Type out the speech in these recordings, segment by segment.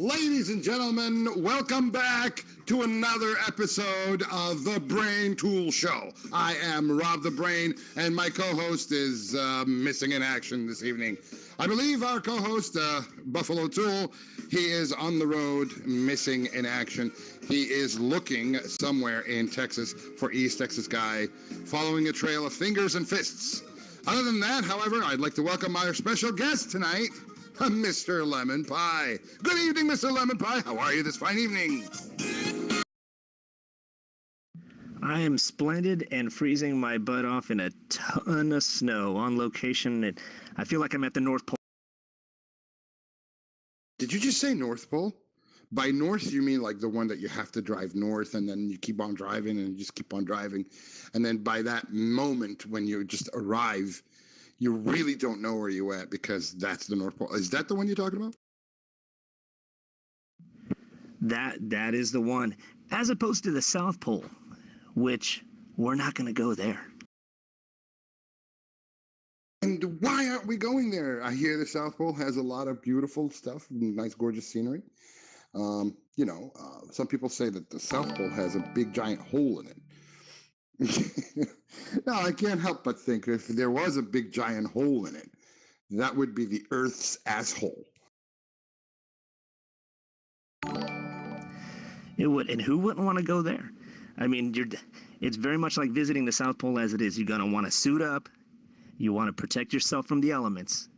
Ladies and gentlemen, welcome back to another episode of The Brain Tool Show. I am Rob the Brain, and my co-host is missing in action this evening. I believe our co-host, Buffalo Tool, he is on the road, missing in action. He is looking somewhere in Texas for East Texas Guy, following a trail of fingers and fists. Other than that, however, I'd like to welcome our special guest tonight, Mr. Lemon Pie. Good evening, Mr. Lemon Pie. How are you this fine evening? I am splendid and freezing my butt off in a ton of snow on location. And I feel like I'm at the North Pole. Did you just say North Pole? By north, you mean like the one that you have to drive north and then you keep on driving and you just keep on driving. And then by that moment when you just arrive, you really don't know where you're at because that's the North Pole. Is that the one you're talking about? That is the one. As opposed to the South Pole, which we're not going to go there. And why aren't we going there? I hear the South Pole has a lot of beautiful stuff, nice, gorgeous scenery. Some people say that the South Pole has a big, giant hole in it. No, I can't help but think if there was a big, giant hole in it, that would be the Earth's asshole. It would, and who wouldn't want to go there? I mean, it's very much like visiting the South Pole as it is. You're going to want to suit up. You want to protect yourself from the elements.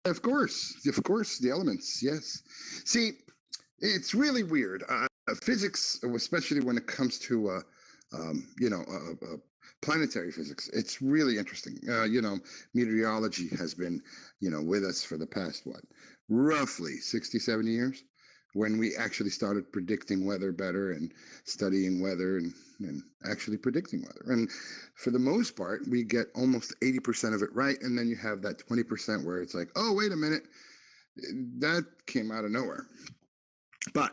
Of course, the elements, yes. See, it's really weird. Physics, especially when it comes to, planetary physics, it's really interesting. Meteorology has been, with us for the past, roughly 60, 70 years, when we actually started predicting weather better and studying weather and actually predicting weather. And for the most part, we get almost 80% of it right. And then you have that 20% where it's like, oh, wait a minute, that came out of nowhere. But,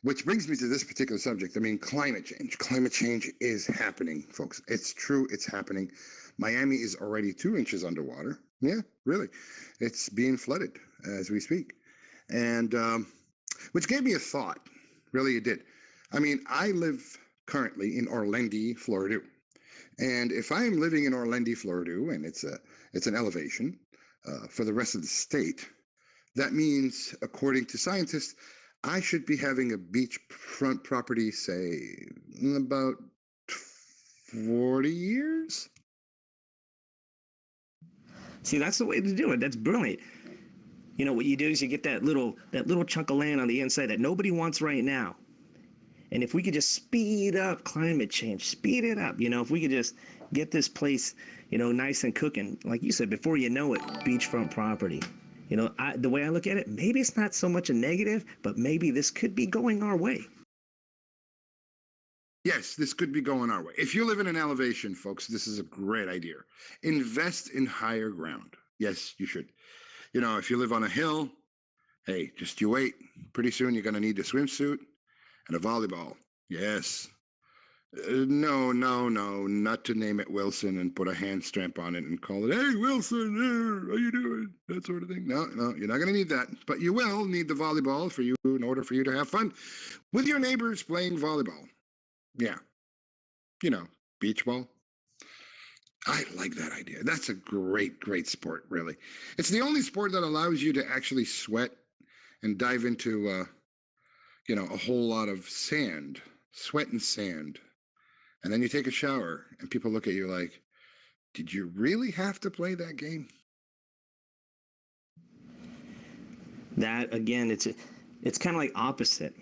which brings me to this particular subject. I mean, climate change. Climate change is happening, folks. It's true. It's happening. Miami is already 2 inches underwater. Yeah, really. It's being flooded as we speak. And which gave me a thought. Really, it did. I mean, I live currently in Orlando, Florida. And if I am living in Orlando, Florida, and it's an elevation for the rest of the state, that means, according to scientists, I should be having a beachfront property, say, in about 40 years. See, that's the way to do it. That's brilliant. You know, what you do is you get that little chunk of land on the inside that nobody wants right now. And if we could just speed up climate change, speed it up, if we could just get this place, nice and cooking, like you said, before you know it, beachfront property. The way I look at it, maybe it's not so much a negative, but maybe this could be going our way. Yes, this could be going our way. If you live in an elevation, folks, this is a great idea. Invest in higher ground. Yes, you should. If you live on a hill, hey, just you wait. Pretty soon you're going to need a swimsuit and a volleyball. Yes. No, not to name it Wilson and put a hand stamp on it and call it, hey, Wilson, how you doing? That sort of thing. No, you're not going to need that. But you will need the volleyball for you in order for you to have fun with your neighbors playing volleyball. Yeah. Beach ball. I like that idea. That's a great, great sport, really. It's the only sport that allows you to actually sweat and dive into, a whole lot of sand, sweat and sand. And then you take a shower and people look at you like, did you really have to play that game? That, again, it's kind of like opposite.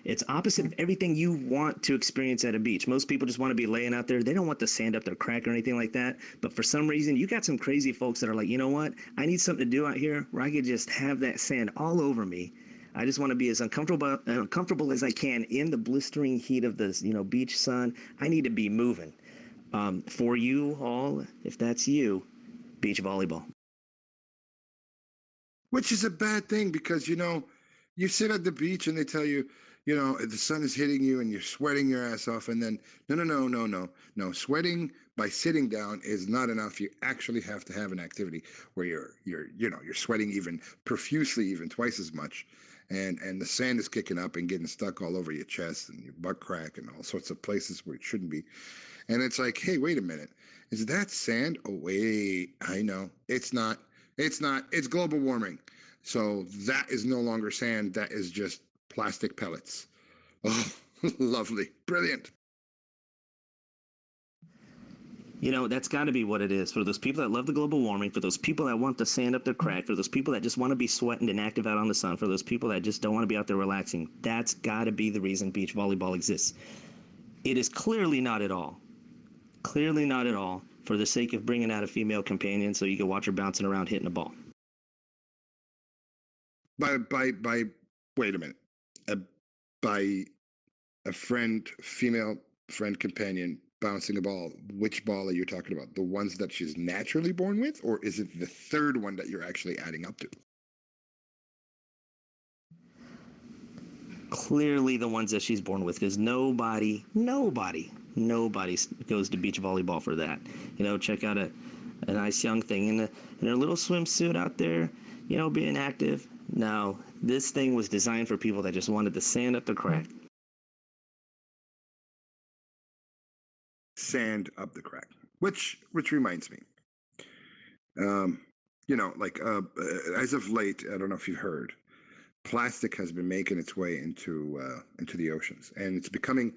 It's opposite of everything you want to experience at a beach. Most people just want to be laying out there. They don't want the sand up their crack or anything like that. But for some reason, you got some crazy folks that are like, you know what? I need something to do out here where I could just have that sand all over me. I just want to be as uncomfortable as I can in the blistering heat of this, beach sun. I need to be moving. For you all, if that's you, beach volleyball. Which is a bad thing because, you sit at the beach and they tell you, the sun is hitting you and you're sweating your ass off, and then no, no, no, no, no, no. Sweating by sitting down is not enough. You actually have to have an activity where you're sweating even profusely, even twice as much, and the sand is kicking up and getting stuck all over your chest and your butt crack and all sorts of places where it shouldn't be. And it's like, hey, wait a minute, is that sand? Oh wait, I know it's not. It's not. It's global warming. So that is no longer sand. That is just plastic pellets. Oh, lovely. Brilliant. That's got to be what it is. For those people that love the global warming, for those people that want to sand up their crack, for those people that just want to be sweating and active out on the sun, for those people that just don't want to be out there relaxing, that's got to be the reason beach volleyball exists. It is clearly not at all for the sake of bringing out a female companion so you can watch her bouncing around hitting a ball. By wait a minute. By a female friend companion bouncing a ball, which ball are you talking about? The ones that she's naturally born with, or is it the third one that you're actually adding up to? Clearly the ones that she's born with, because nobody goes to beach volleyball for that. Check out a nice young thing in her little swimsuit out there, being active. No, this thing was designed for people that just wanted to sand up the crack. Sand up the crack. Which reminds me, as of late, I don't know if you've heard, plastic has been making its way into the oceans, and it's becoming,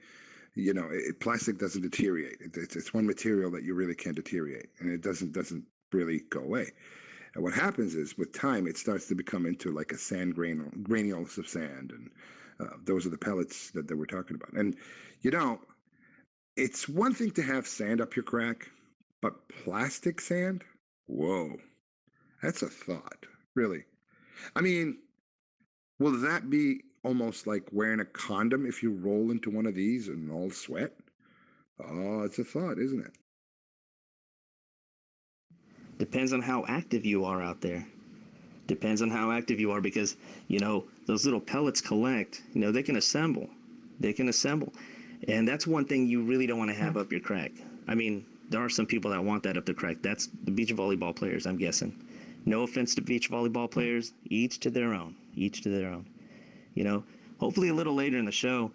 plastic doesn't deteriorate. It's one material that you really can't deteriorate, and it doesn't really go away. And what happens is, with time, it starts to become into like a sand granules of sand, and those are the pellets that we're talking about. And it's one thing to have sand up your crack, but plastic sand, whoa, that's a thought, really. I mean, will that be almost like wearing a condom if you roll into one of these and all sweat? Oh, it's a thought, isn't it? Depends on how active you are out there. Depends on how active you are, because, those little pellets collect, they can assemble. And that's one thing you really don't want to have up your crack. I mean, there are some people that want that up their crack. That's the beach volleyball players, I'm guessing. No offense to beach volleyball players, each to their own. Hopefully a little later in the show,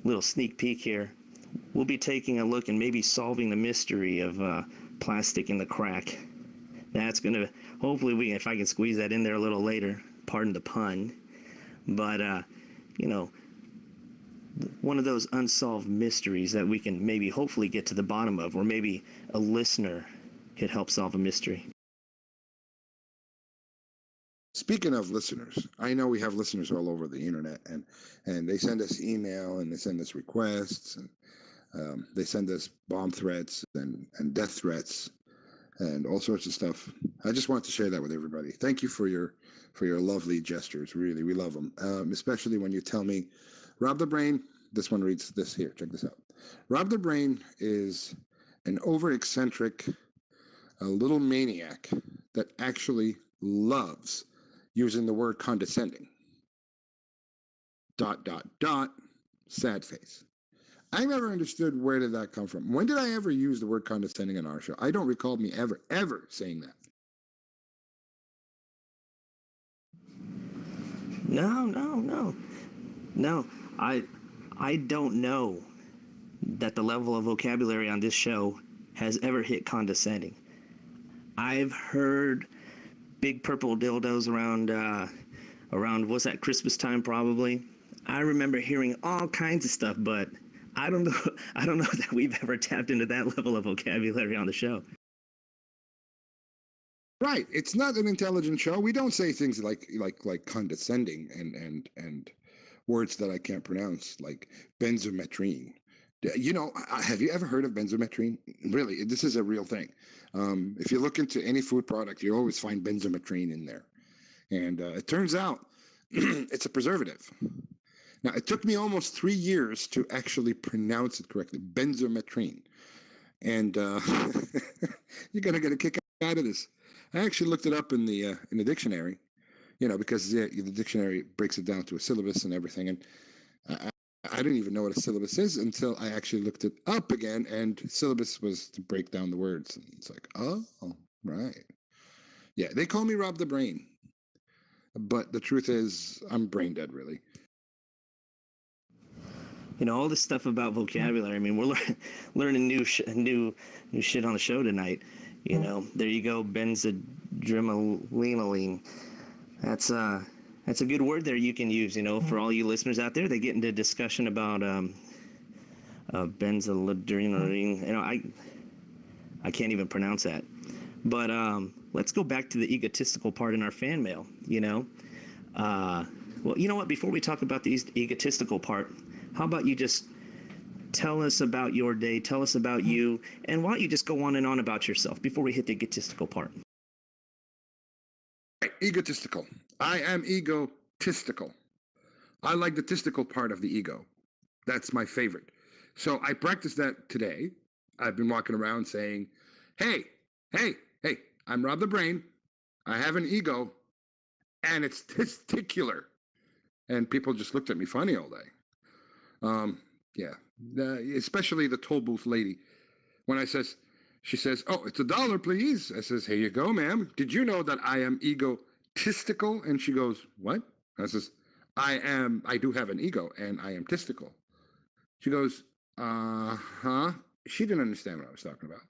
little sneak peek here, we'll be taking a look and maybe solving the mystery of plastic in the crack. That's gonna, hopefully if I can squeeze that in there a little later, pardon the pun, but one of those unsolved mysteries that we can maybe hopefully get to the bottom of, or maybe a listener could help solve a mystery. Speaking of listeners, I know we have listeners all over the internet, and they send us email and they send us requests, and they send us bomb threats and death threats and all sorts of stuff. I just want to share that with everybody. Thank you for your lovely gestures. Really, we love them, especially when you tell me, Rob the Brain. This one reads this here. Check this out. Rob the Brain is an over-eccentric, a little maniac that actually loves using the word condescending. ... Sad face. I never understood, where did that come from? When did I ever use the word condescending in our show? I don't recall me ever saying that. No. I don't know that the level of vocabulary on this show has ever hit condescending. I've heard big purple dildos around what's that, Christmas time probably. I remember hearing all kinds of stuff, but I don't know that we've ever tapped into that level of vocabulary on the show. Right. It's not an intelligent show. We don't say things like condescending and words that I can't pronounce, like benzometrine. Have you ever heard of benzometrine? Really, this is a real thing. If you look into any food product, you always find benzometrine in there. And it turns out it's a preservative. Now, it took me almost 3 years to actually pronounce it correctly, benzometrine. And you're going to get a kick out of this. I actually looked it up in the dictionary, because the dictionary breaks it down to a syllabus and everything. And I, I didn't even know what a syllabus is until I actually looked it up again. And syllabus was to break down the words. And it's like, oh, right. Yeah, they call me Rob the Brain. But the truth is, I'm brain dead, really. All this stuff about vocabulary. I mean, we're learning new shit on the show tonight. There you go, benzadrimylene. That's a good word there you can use. For all you listeners out there, they get into discussion about benzadrimylene. I can't even pronounce that. But let's go back to the egotistical part in our fan mail. Well, you know what? Before we talk about the egotistical part, how about you just tell us about your day, tell us about you, and why don't you just go on and on about yourself before we hit the egotistical part? Right, egotistical. I am egotistical. I like the testicle part of the ego. That's my favorite. So I practiced that today. I've been walking around saying, hey, I'm Rob the Brain. I have an ego, and it's testicular. And people just looked at me funny all day. Yeah, especially the toll booth lady. When she says, "Oh, it's $1, please." I says, "Here you go, ma'am. Did you know that I am egotistical?" And she goes, "What?" I says, I do have an ego, and I am testicle." She goes, "Uh-huh." She didn't understand what I was talking about.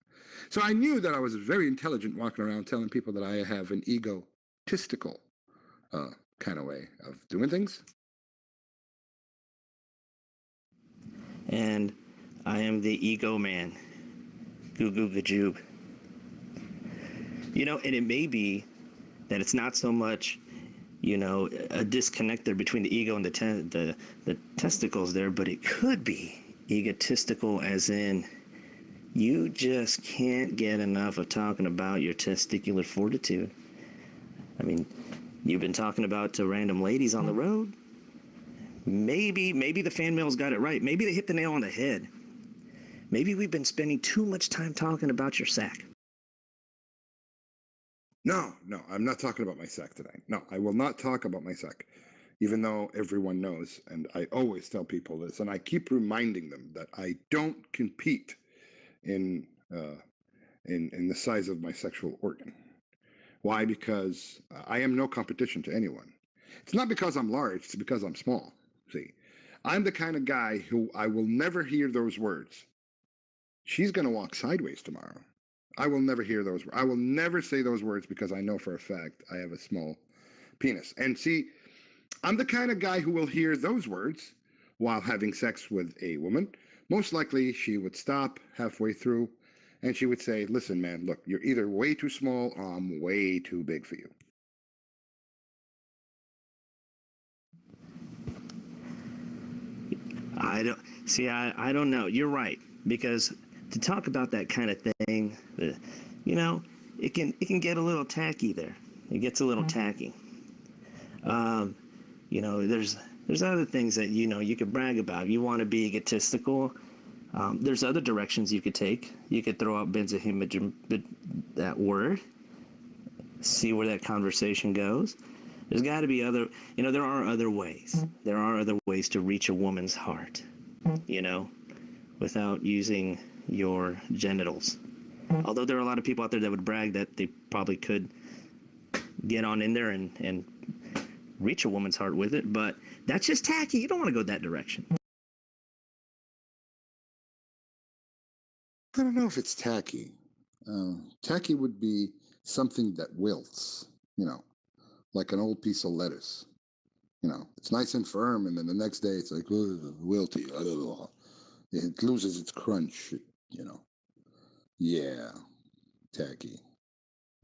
So I knew that I was very intelligent walking around telling people that I have an egotistical kind of way of doing things. And I am the ego man. Goo goo gajoob. And it may be that it's not so much, a disconnect there between the ego and the testicles there, but it could be egotistical, as in you just can't get enough of talking about your testicular fortitude. I mean, you've been talking about to random ladies on the road. Maybe the fan mail's got it right. Maybe they hit the nail on the head. Maybe we've been spending too much time talking about your sack. No, I'm not talking about my sack today. No, I will not talk about my sack, even though everyone knows, and I always tell people this, and I keep reminding them that I don't compete in the size of my sexual organ. Why? Because I am no competition to anyone. It's not because I'm large, it's because I'm small. See, I'm the kind of guy who I will never hear those words. She's going to walk sideways tomorrow. I will never hear those. I will never say those words because I know for a fact I have a small penis. And see, I'm the kind of guy who will hear those words while having sex with a woman. Most likely she would stop halfway through and she would say, "Listen, man, look, you're either way too small or I'm way too big for you." I don't know. You're right, because to talk about that kind of thing, it can get a little tacky there. It gets a little tacky. There's other things that you could brag about. You want to be egotistical. There's other directions you could take. You could throw out benzahimidrim, that word. See where that conversation goes. There's got to be there are other ways. There are other ways to reach a woman's heart, without using your genitals. Although there are a lot of people out there that would brag that they probably could get on in there and reach a woman's heart with it, but that's just tacky. You don't want to go that direction. I don't know if it's tacky. Tacky would be something that wilts, like an old piece of lettuce. It's nice and firm, and then the next day it's like wilty. It loses its crunch. Yeah, tacky.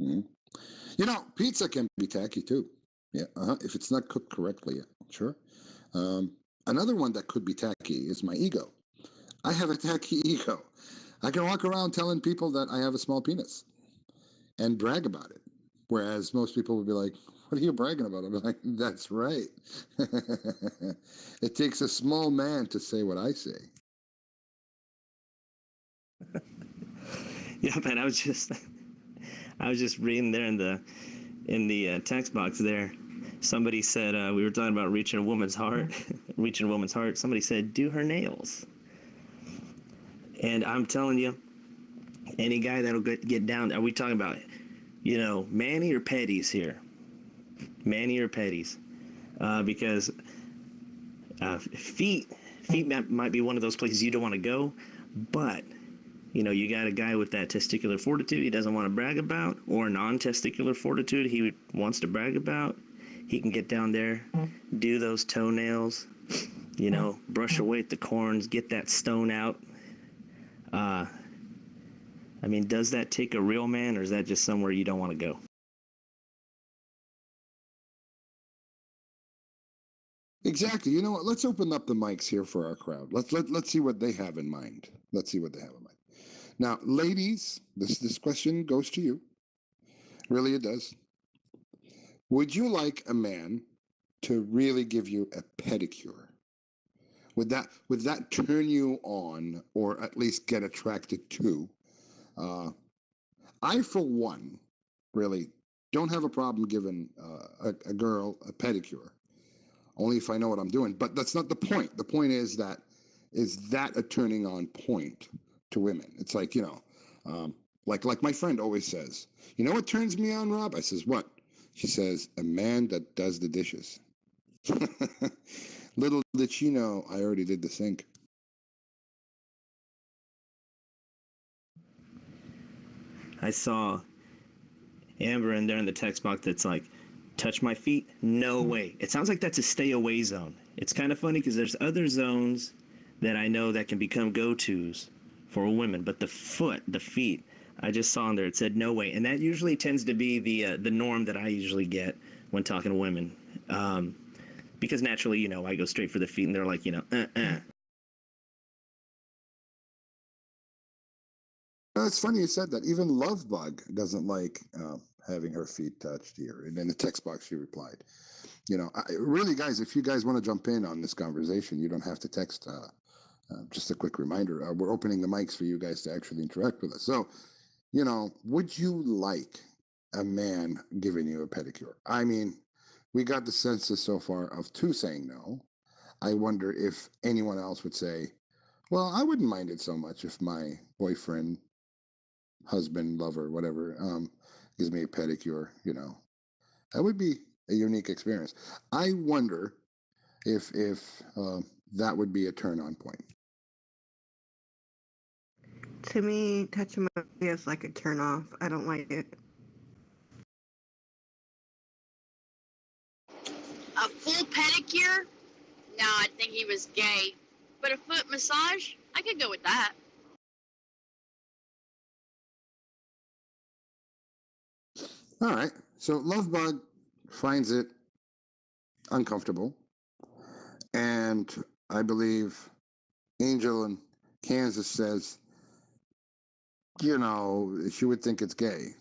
Mm-hmm. Pizza can be tacky too. Yeah, if it's not cooked correctly. Yeah, sure. Another one that could be tacky is my ego. I have a tacky ego. I can walk around telling people that I have a small penis and brag about it. Whereas most people would be like, "What are you bragging about?" I'm like, "That's right." It takes a small man to say what I say. Yeah, man, I was just reading there in the text box there. Somebody said we were talking about reaching a woman's heart, reaching a woman's heart. Somebody said do her nails, and I'm telling you, any guy that'll get down. Are we talking about, Manny or Petties here? Manny or Petties? Because feet might be one of those places you don't want to go, but you got a guy with that testicular fortitude he doesn't want to brag about, or non-testicular fortitude he wants to brag about. He can get down there, do those toenails, brush away the corns, get that stone out. Does that take a real man, or is that just somewhere you don't want to go? Exactly. You know what? Let's open up the mics here for our crowd. Let's see what they have in mind. Let's see what they have in mind. Now, ladies, this question goes to you. Really, it does. Would you like a man to really give you a pedicure? Would that turn you on, or at least get attracted to? I, for one, really don't have a problem giving a girl a pedicure, only if I know what I'm doing. But that's not the point. The point is that a turning on point to women? It's like, like my friend always says, you know what turns me on, Rob? I says, what? She says, a man that does the dishes. Little did she know I already did the sink. I saw Amber in there in the text box that's like, touch my feet? No way. It sounds like that's a stay away zone. It's kind of funny because there's other zones that I know that can become go-tos for women, but the feet, I just saw in there, it said no way. And that usually tends to be the norm that I usually get when talking to women. Because naturally, I go straight for the feet and they're like, It's funny you said that. Even Lovebug doesn't like having her feet touched here. And in the text box, she replied, really, guys, if you guys want to jump in on this conversation, you don't have to text. Just a quick reminder, we're opening the mics for you guys to actually interact with us. So, would you like a man giving you a pedicure? I mean, we got the census so far of 2 saying no. I wonder if anyone else would say, well, I wouldn't mind it so much if my boyfriend, husband, lover, whatever, gives me a pedicure. That would be a unique experience. I wonder if that would be a turn on point. To me, touching my feet is like a turn off. I don't like it. A full pedicure? No, I think he was gay. But a foot massage? I could go with that. All right. So Lovebug finds it uncomfortable. And I believe Angel in Kansas says, she would think it's gay.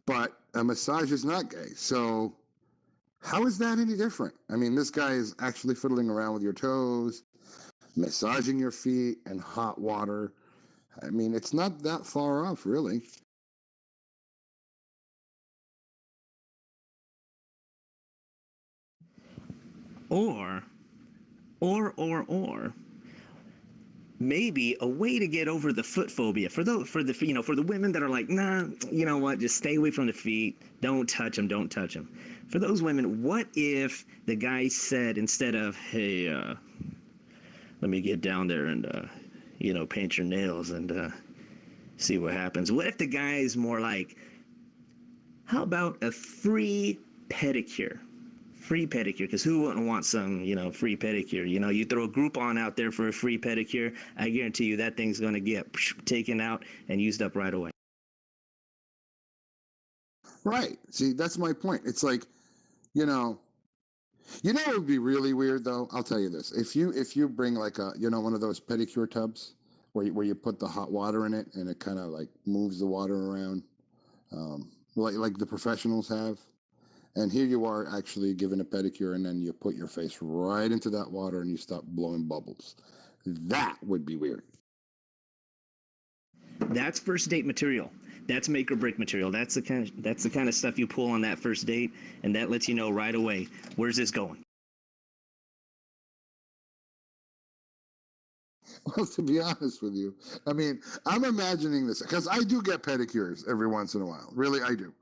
But a massage is not gay. So how is that any different? I mean, this guy is actually fiddling around with your toes, massaging your feet in hot water. I mean, it's not that far off, really. or maybe a way to get over the foot phobia for the women that are like, nah, you know what, just stay away from the feet, don't touch them. For those women, what if the guy said, instead of, hey, let me get down there and paint your nails and see what happens, what if the guy is more like, how about a free pedicure? Because who wouldn't want some, free pedicure? You throw a Groupon out there for a free pedicure, I guarantee you that thing's going to get taken out and used up right away. Right. See, that's my point. It's like, it would be really weird though. I'll tell you this: if you bring like a one of those pedicure tubs where you put the hot water in it and it kind of like moves the water around, like the professionals have. And here you are actually giving a pedicure, and then you put your face right into that water and you stop blowing bubbles. That would be weird. That's first date material. That's make or break material. That's the kind of stuff you pull on that first date, and that lets you know right away, where's this going. Well, to be honest with you, I mean, I'm imagining this because I do get pedicures every once in a while. Really, I do.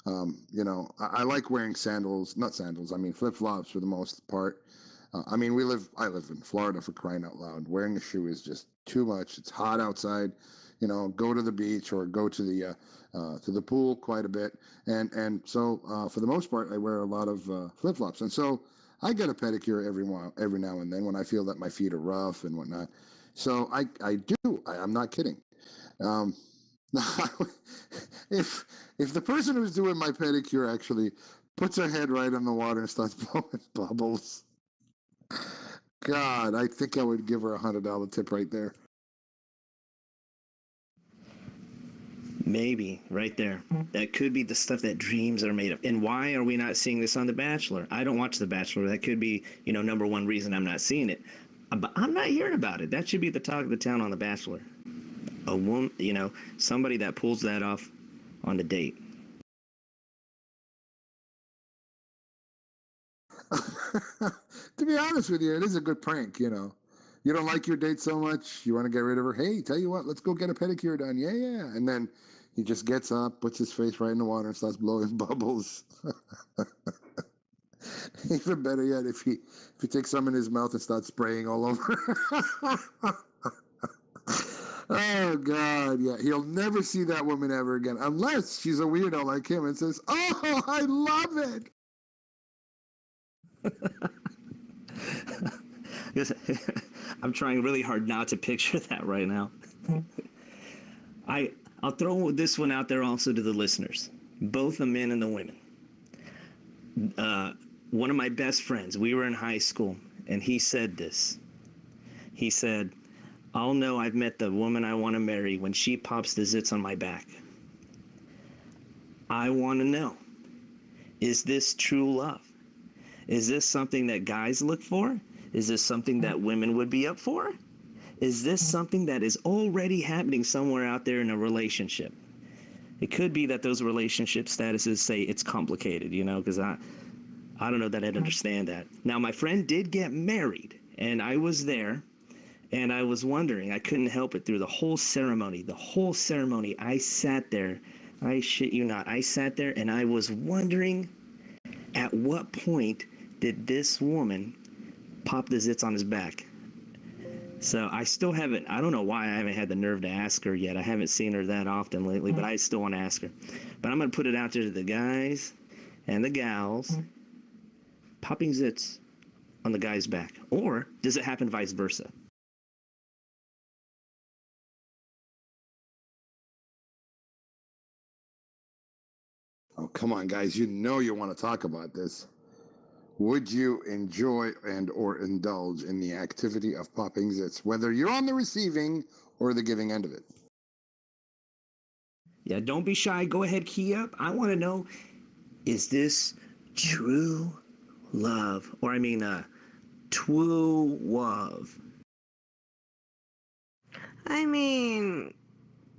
I like wearing sandals, not sandals, I mean flip-flops for the most part. I mean, I live in Florida, for crying out loud. Wearing a shoe is just too much. It's hot outside. Go to the beach or go to the pool quite a bit. And so for the most part, I wear a lot of flip-flops. And so I get a pedicure every now and then when I feel that my feet are rough and whatnot. So I do. I'm not kidding. Um, if the person who's doing my pedicure actually puts her head right in the water and starts blowing bubbles, God, I think I would give her $100 tip right there. Maybe right there. That could be the stuff that dreams are made of. And why are we not seeing this on The Bachelor? I don't watch The Bachelor. That could be, number one reason I'm not seeing it. But I'm not hearing about it. That should be the talk of the town on The Bachelor. A woman, somebody that pulls that off on a date. To be honest with you, it is a good prank, You don't like your date so much, you want to get rid of her. Hey, tell you what, let's go get a pedicure done. Yeah, yeah. And then he just gets up, puts his face right in the water, and starts blowing bubbles. Even better yet, if he takes some in his mouth and starts spraying all over. Oh, God, yeah. He'll never see that woman ever again, unless she's a weirdo like him and says, oh, I love it. I'm trying really hard not to picture that right now. I'll throw this one out there also to the listeners, both the men and the women. One of my best friends, we were in high school, and he said this. He said, I'll know I've met the woman I want to marry when she pops the zits on my back. I want to know, is this true love? Is this something that guys look for? Is this something that women would be up for? Is this something that is already happening somewhere out there in a relationship? It could be that those relationship statuses say it's complicated, because I don't know that I'd understand that. Now, my friend did get married, and I was there, and I was wondering, I couldn't help it through the whole ceremony. I sat there, I shit you not, I sat there and I was wondering at what point did this woman pop the zits on his back. So I still haven't, I don't know why I haven't had the nerve to ask her yet. I haven't seen her that often lately, but I still want to ask her. But I'm going to put it out there to the guys and the gals, popping zits on the guy's back. Or does it happen vice versa? Oh, come on, guys. You want to talk about this. Would you enjoy and or indulge in the activity of popping zits, whether you're on the receiving or the giving end of it? Yeah, don't be shy. Go ahead, key up. I want to know, is this true love? Or true love? I mean,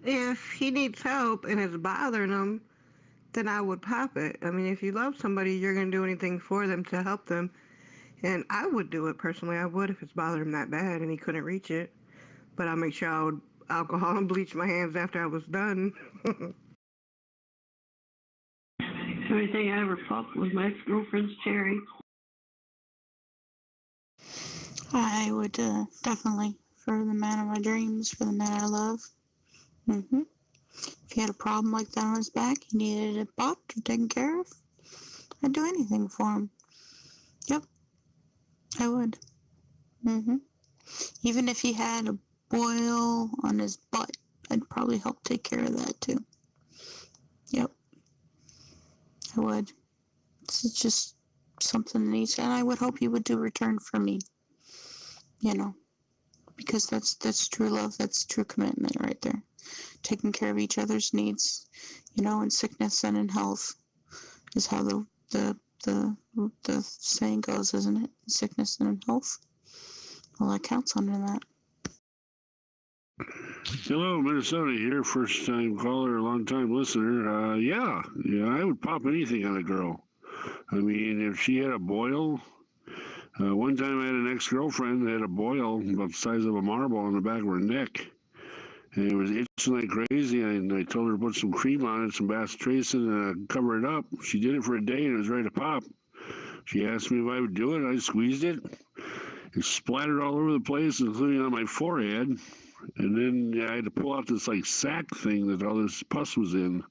if he needs help and it's bothering him, then I would pop it. I mean, if you love somebody, you're going to do anything for them to help them. And I would do it personally. I would if it's bothering him that bad and he couldn't reach it. But I'll make sure I would alcohol and bleach my hands after I was done. Everything I ever popped was my ex-girlfriend's cherry. I would definitely, for the man of my dreams, for the man I love. If he had a problem like that on his back, he needed it popped or taken care of, I'd do anything for him. Yep, I would. Even if he had a boil on his butt, I'd probably help take care of that too. Yep, I would. It's just something neat, and I would hope he would do return for me. Because that's true love. That's true commitment right there. Taking care of each other's needs, in sickness and in health, is how the saying goes, isn't it? Sickness and in health. Well, that counts under that. Hello, Minnesota here. First time caller, long time listener. Yeah, I would pop anything on a girl. I mean, if she had a boil, one time I had an ex girlfriend that had a boil about the size of a marble on the back of her neck. And it was itching like crazy. And I told her to put some cream on it, some bacitracin, and cover it up. She did it for a day and it was ready to pop. She asked me if I would do it. I squeezed it. It splattered all over the place, including on my forehead. And then I had to pull out this like sack thing that all this pus was in.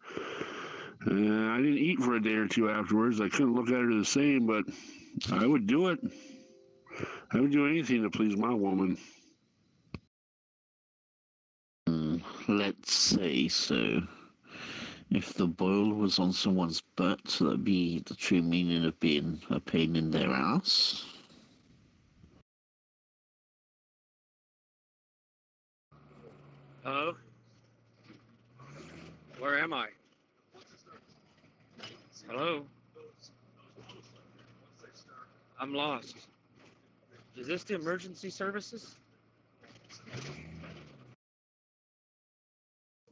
I didn't eat for a day or two afterwards. I couldn't look at her the same, but I would do it. I would do anything to please my woman. Let's say so. If the boil was on someone's butt, that'd be the true meaning of being a pain in their ass. Hello? Where am I? Hello? I'm lost. Is this the emergency services?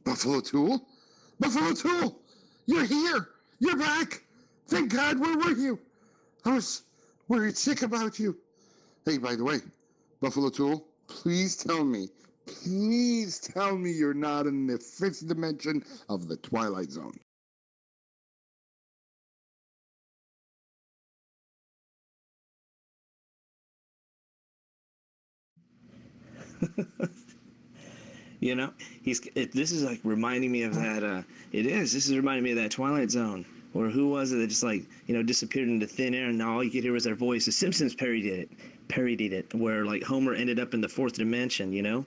Buffalo Tool? Buffalo Tool! You're here! You're back! Thank God, where were you? I was worried sick about you. Hey, by the way, Buffalo Tool, please tell me you're not in the fifth dimension of the Twilight Zone. You know, this is like reminding me of that. This is reminding me of that Twilight Zone. Or who was it that just like, disappeared into thin air and all you could hear was their voice? The Simpsons parodied it, where like Homer ended up in the fourth dimension.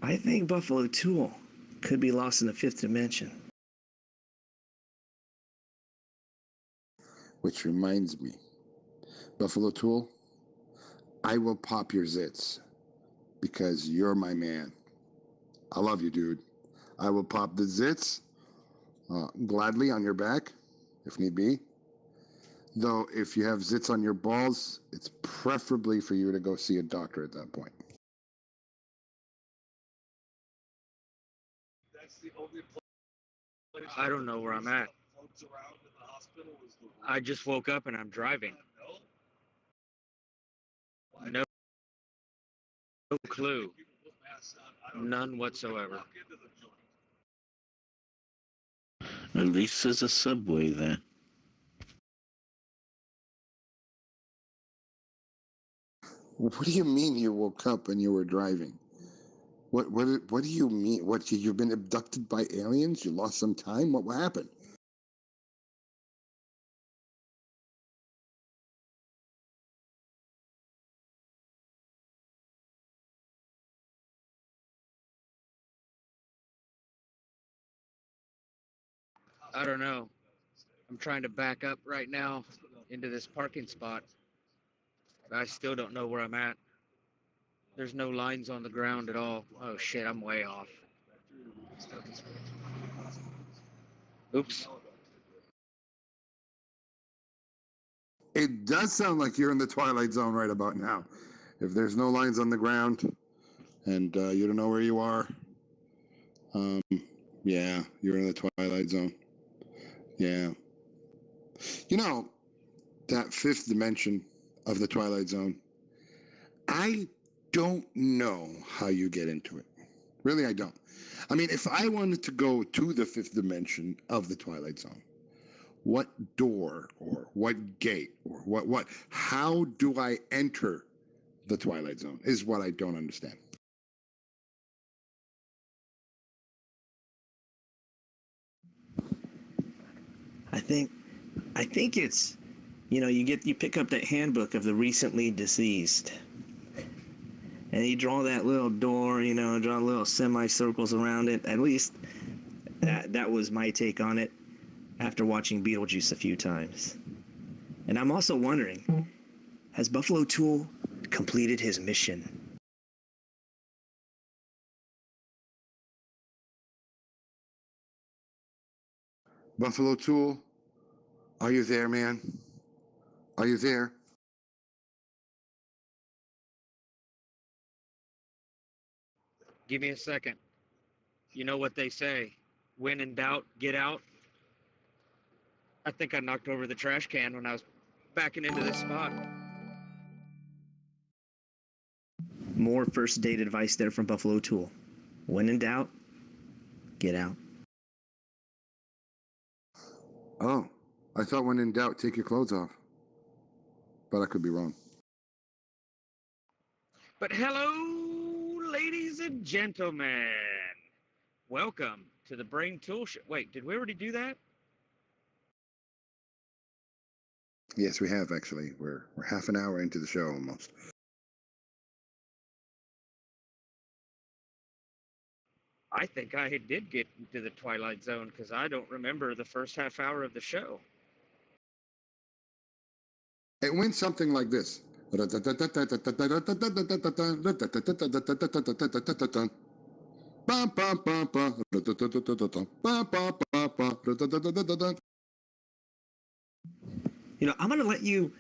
I think Buffalo Tool could be lost in the fifth dimension. Which reminds me, Buffalo Tool, I will pop your zits because you're my man. I love you, dude. I will pop the zits gladly on your back, if need be. Though, if you have zits on your balls, it's preferably for you to go see a doctor at that point. I don't know where I'm at. I just woke up and I'm driving. No clue. None whatsoever. At least there's a subway there. What do you mean you woke up and you were driving? What do you mean? What, you've been abducted by aliens? You lost some time? What happened? I don't know. I'm trying to back up right now into this parking spot. I still don't know where I'm at. There's no lines on the ground at all. Oh shit, I'm way off. Oops. It does sound like you're in the Twilight Zone right about now. If there's no lines on the ground and you don't know where you are, yeah, you're in the Twilight Zone. Yeah. That fifth dimension of the Twilight Zone, I don't know how you get into it. Really, I don't. I mean, if I wanted to go to the fifth dimension of the Twilight Zone, what door or what gate or what how do I enter the Twilight Zone is what I don't understand. I think it's, you pick up that handbook of the recently deceased, and you draw that little door, draw little semicircles around it. At least that was my take on it after watching Beetlejuice a few times. And I'm also wondering, has Buffalo Tool completed his mission? Buffalo Tool, are you there, man? Are you there? Give me a second. You know what they say. When in doubt, get out. I think I knocked over the trash can when I was backing into this spot. More first date advice there from Buffalo Tool. When in doubt, get out. Oh, I thought when in doubt, take your clothes off. But I could be wrong. But hello, ladies and gentlemen. Welcome to the Brain Tool Show. Wait, did we already do that? Yes, we have actually. We're half an hour into the show almost. I think I did get into the Twilight Zone because I don't remember the first half hour of the show. It went something like this. You know, I'm gonna let you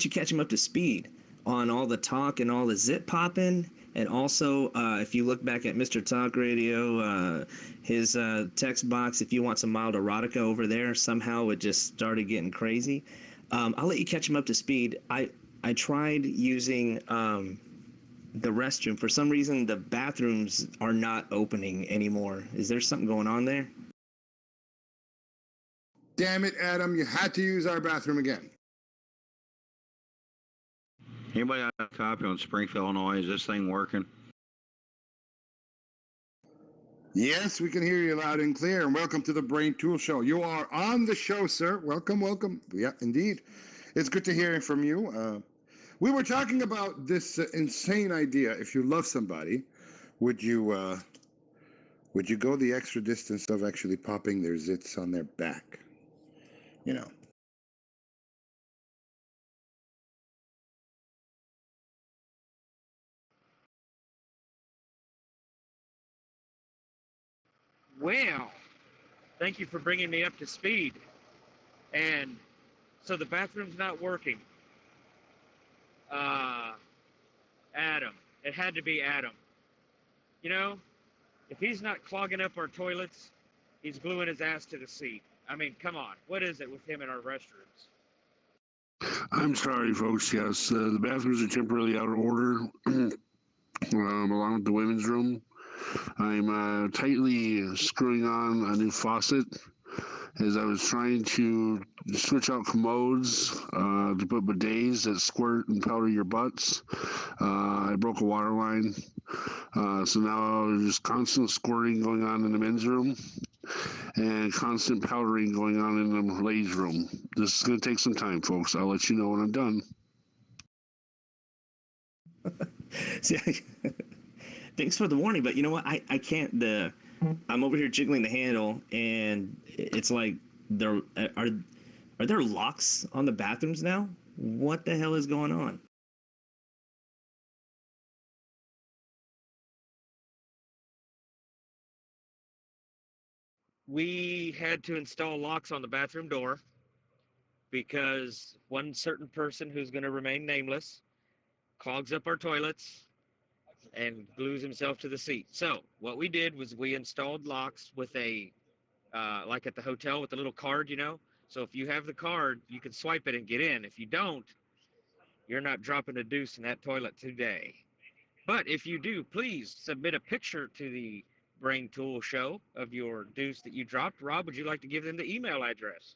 catch him up to speed on all the talk and all the zip popping, and also if you look back at Mr. Talk Radio, his text box, if you want some mild erotica over there, somehow it just started getting crazy. I'll let you catch him up to speed. I tried using the restroom. For some reason, the bathrooms are not opening anymore. Is there something going on there? Damn it, Adam, you had to use our bathroom again. Anybody have a copy on Springfield, Illinois? Is this thing working? Yes, we can hear you loud and clear. And welcome to the Brain Tool Show. You are on the show, sir. Welcome, welcome. Yeah, indeed. It's good to hear from you. We were talking about this insane idea. If you love somebody, would you go the extra distance of actually popping their zits on their back? You know. Well, thank you for bringing me up to speed. And so the bathroom's not working. Adam. It had to be Adam. You know, if he's not clogging up our toilets, he's gluing his ass to the seat. I mean, come on. What is it with him in our restrooms? I'm sorry, folks. Yes, the bathrooms are temporarily out of order, along with the women's room. I'm tightly screwing on a new faucet as I was trying to switch out commodes to put bidets that squirt and powder your butts. I broke a water line, so now there's just constant squirting going on in the men's room and constant powdering going on in the ladies' room. This is going to take some time, folks. I'll let you know when I'm done. See, thanks for the warning, but you know what? I can't. I'm over here jiggling the handle, and it's like there are there locks on the bathrooms now? What the hell is going on? We had to install locks on the bathroom door because one certain person who's going to remain nameless clogs up our toilets and glues himself to the seat. So what we did was we installed locks with a, like at the hotel with the little card, you know. So if you have the card, you can swipe it and get in. If you don't, you're not dropping a deuce in that toilet today. But if you do, please submit a picture to the Brain Tool Show of your deuce that you dropped. Rob, would you like to give them the email address?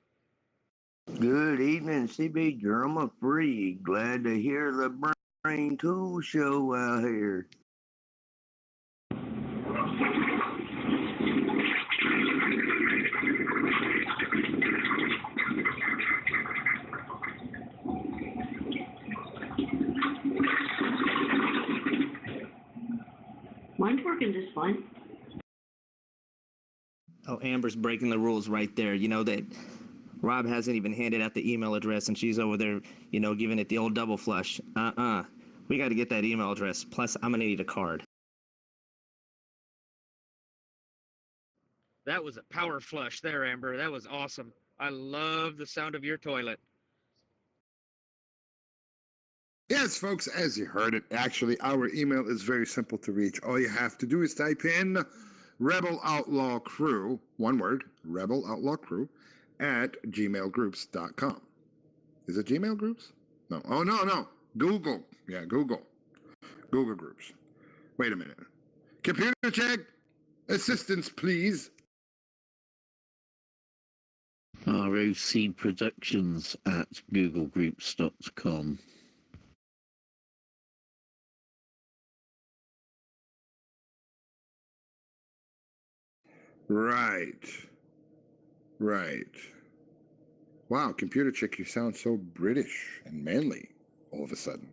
Good evening, CB Drama Free. Glad to hear the Brain Tool Show out here. Mine's working just fine. Oh, Amber's breaking the rules right there. You know that Rob hasn't even handed out the email address, and she's over there, you know, giving it the old double flush. We got to get that email address. Plus, I'm gonna need a card. That was a power flush there, Amber. That was awesome. I love the sound of your toilet. Yes, folks, as you heard it, actually, our email is very simple to reach. All you have to do is type in Rebel Outlaw Crew, one word, Rebel Outlaw Crew, at gmailgroups.com. Is it Gmail Groups? No. Oh, no. Google. Yeah, Google. Google Groups. Wait a minute. Computer check. Assistance, please. ROC Productions at googlegroups.com. Right. Wow, computer chick, you sound so British and manly all of a sudden.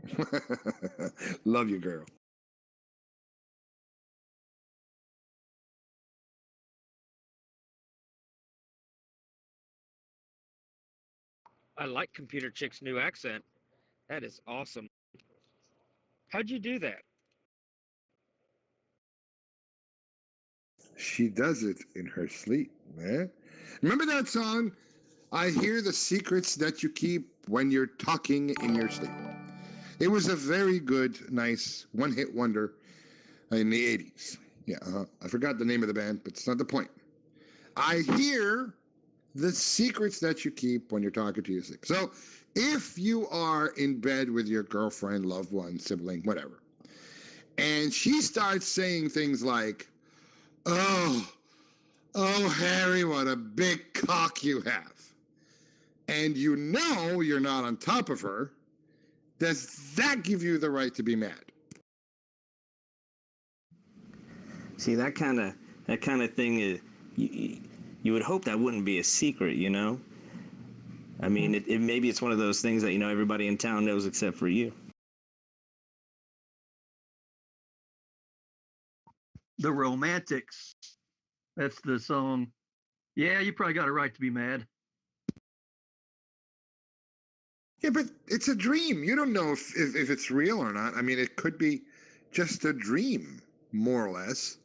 Love you, girl. I like Computer Chick's new accent. That is awesome. How'd you do that? She does it in her sleep, man. Remember that song? I hear the secrets that you keep when you're talking in your sleep. It was a very good, nice one-hit wonder in the 80s. Yeah, I forgot the name of the band, but it's not the point. I hear the secrets that you keep when you're talking to your sleep. So if you are in bed with your girlfriend, loved one, sibling, whatever, and she starts saying things like, oh, Harry, what a big cock you have, and you know you're not on top of her, does that give you the right to be mad? See, that kind of thing is, you would hope that wouldn't be a secret, you know? I mean, maybe it's one of those things that, you know, everybody in town knows except for you. The Romantics. That's the song. Yeah, you probably got a right to be mad. Yeah, but it's a dream. You don't know if it's real or not. I mean, it could be just a dream, more or less.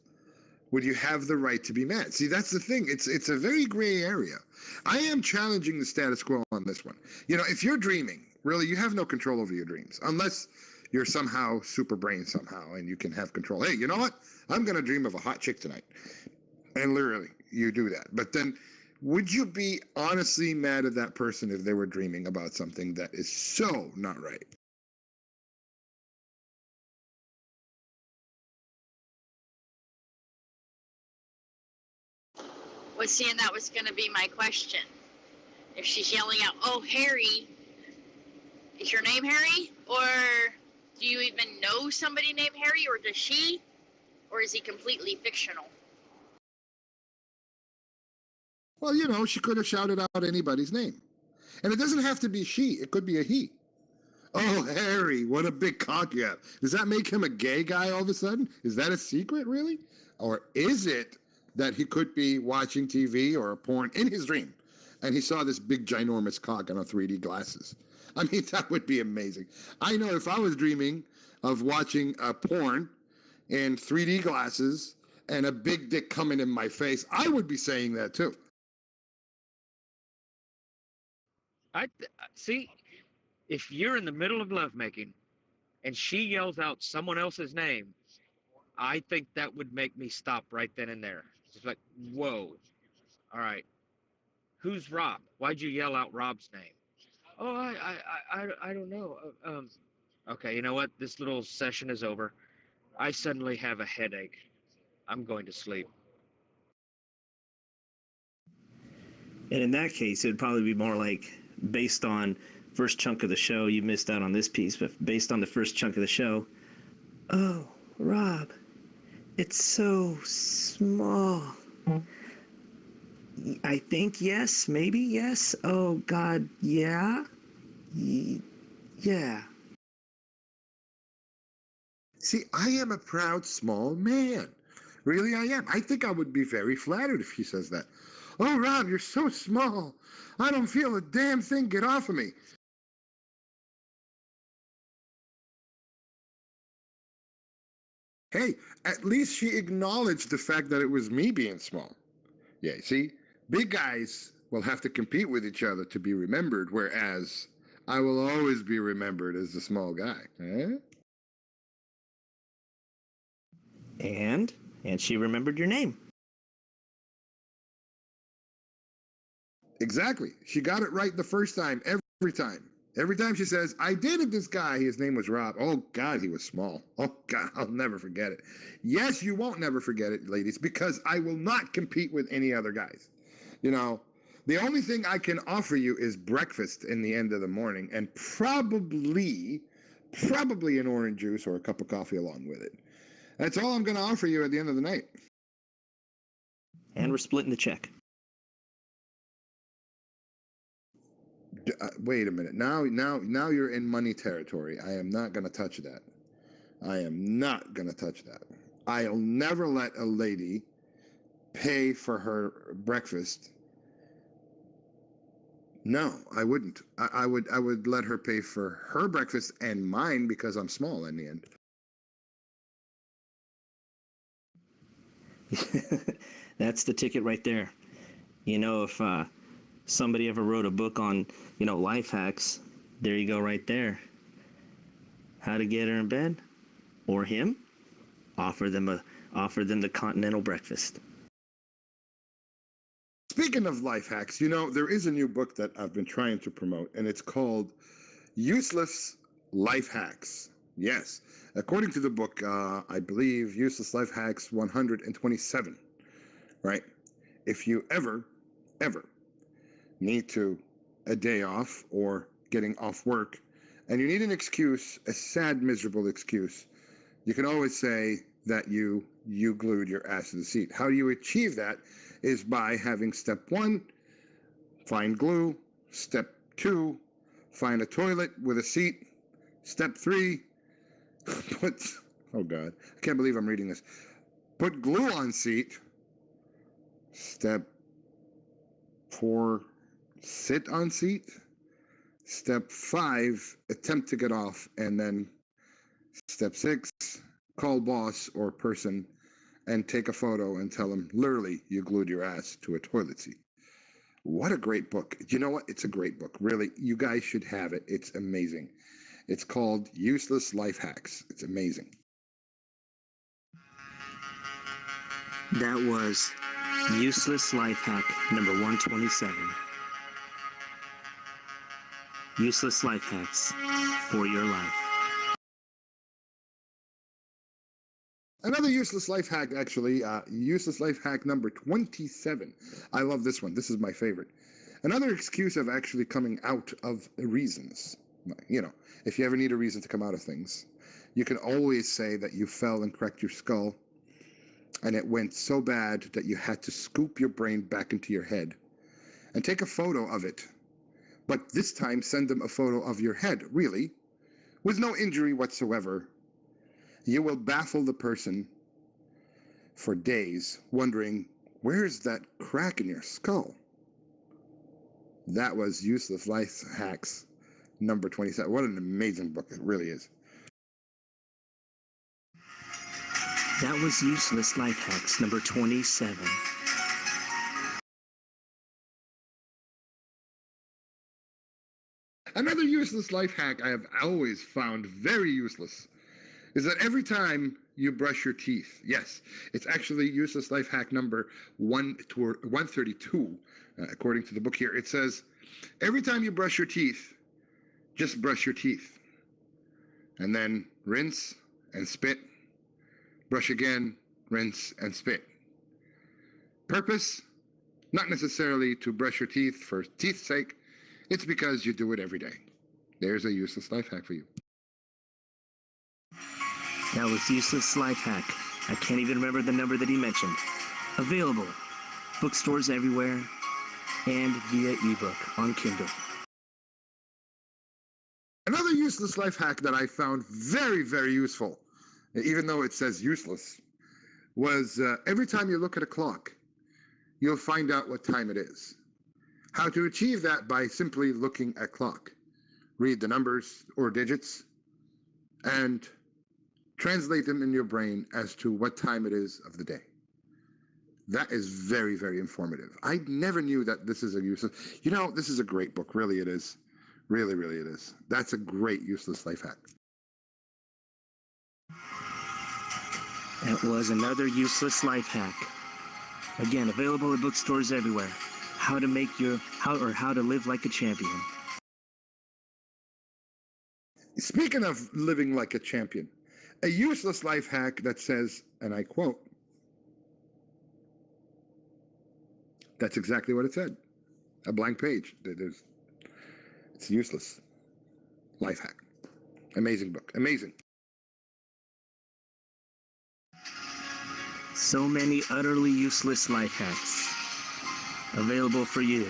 Would you have the right to be mad? See, that's the thing. It's a very gray area. I am challenging the status quo on this one. You know, if you're dreaming, really, you have no control over your dreams, unless you're somehow super brain somehow and you can have control. Hey, you know what? I'm going to dream of a hot chick tonight. And literally, you do that. But then, would you be honestly mad at that person if they were dreaming about something that is so not right? Was seeing that was going to be my question. If she's yelling out, "Oh, Harry," is your name Harry? Or do you even know somebody named Harry? Or does she? Or is he completely fictional? Well, you know, she could have shouted out anybody's name. And it doesn't have to be she, it could be a he. Oh, Harry, what a big cock you have. Does that make him a gay guy all of a sudden? Is that a secret, really? Or is it that he could be watching TV or a porn in his dream and he saw this big, ginormous cock on a 3D glasses? I mean, that would be amazing. I know if I was dreaming of watching a porn in 3D glasses and a big dick coming in my face, I would be saying that too. See, if you're in the middle of lovemaking and she yells out someone else's name, I think that would make me stop right then and there. It's like, whoa, all right, who's Rob? Why'd you yell out Rob's name? Oh, I don't know. Okay, you know what? This little session is over. I suddenly have a headache. I'm going to sleep. And in that case, it would probably be more like, based on first chunk of the show, you missed out on this piece, but based on the first chunk of the show, oh, Rob, it's so small. I think yes, maybe yes. Oh, God, yeah? Yeah. See, I am a proud small man. Really, I am. I think I would be very flattered if he says that. Oh, Rob, you're so small. I don't feel a damn thing. Get off of me. Hey, at least she acknowledged the fact that it was me being small. Yeah, see, big guys will have to compete with each other to be remembered, whereas I will always be remembered as the small guy. Eh? And she remembered your name. Exactly. She got it right the first time, every time. Every time she says, I dated this guy, his name was Rob. Oh, God, he was small. Oh, God, I'll never forget it. Yes, you won't never forget it, ladies, because I will not compete with any other guys. You know, the only thing I can offer you is breakfast in the end of the morning and probably an orange juice or a cup of coffee along with it. That's all I'm going to offer you at the end of the night. And we're splitting the check. Wait a minute. Now you're in money territory. I am not going to touch that. I am not going to touch that. I'll never let a lady pay for her breakfast. No, I wouldn't. I would let her pay for her breakfast and mine because I'm small in the end. That's the ticket right there. You know, if somebody ever wrote a book on, life hacks, there you go right there. How to get her in bed, or him, offer them the continental breakfast. Speaking of life hacks, there is a new book that I've been trying to promote, and it's called Useless Life Hacks. Yes, according to the book, I believe Useless Life Hacks 127, right? If you ever need a day off or getting off work, and you need an excuse, a sad, miserable excuse, you can always say that you glued your ass to the seat. How do you achieve that? Is by having step 1, find glue. Step 2, find a toilet with a seat. Step 3, oh God, I can't believe I'm reading this. Put glue on seat. Step 4, sit on seat. Step 5, attempt to get off. And then step 6, call boss or person and take a photo and tell them, literally, you glued your ass to a toilet seat. What a great book. You know what? It's a great book. Really, you guys should have it. It's amazing. It's called Useless Life Hacks. It's amazing. That was Useless Life Hack number 127. Useless Life Hacks for your life. Another useless life hack, actually, useless life hack number 27. I love this one. This is my favorite. Another excuse of actually coming out of reasons. If you ever need a reason to come out of things, you can always say that you fell and cracked your skull, and it went so bad that you had to scoop your brain back into your head and take a photo of it. But this time, send them a photo of your head, really, with no injury whatsoever. You will baffle the person for days, wondering, where's that crack in your skull? That was Useless Life Hacks number 27. What an amazing book. It really is. That was Useless Life Hacks number 27. Another useless life hack I have always found very useless is that every time you brush your teeth, yes, it's actually useless life hack number 132, according to the book here. It says, every time you brush your teeth, just brush your teeth. And then rinse and spit. Brush again, rinse and spit. Purpose? Not necessarily to brush your teeth for teeth's sake. It's because you do it every day. There's a useless life hack for you. That was Useless Life Hack. I can't even remember the number that he mentioned. Available. Bookstores everywhere. And via ebook on Kindle. Another useless life hack that I found very, very useful, even though it says useless, was every time you look at a clock, you'll find out what time it is. How to achieve that? By simply looking at clock. Read the numbers or digits and translate them in your brain as to what time it is of the day. That is very, very informative. I never knew that this is a useless. This is a great book. Really, it is. Really, really it is. That's a great useless life hack. That was another useless life hack. Again, available at bookstores everywhere. How to live like a champion. Speaking of living like a champion, a useless life hack that says, and I quote, that's exactly what it said. A blank page. It's useless life hack. Amazing book. Amazing. So many utterly useless life hacks available for you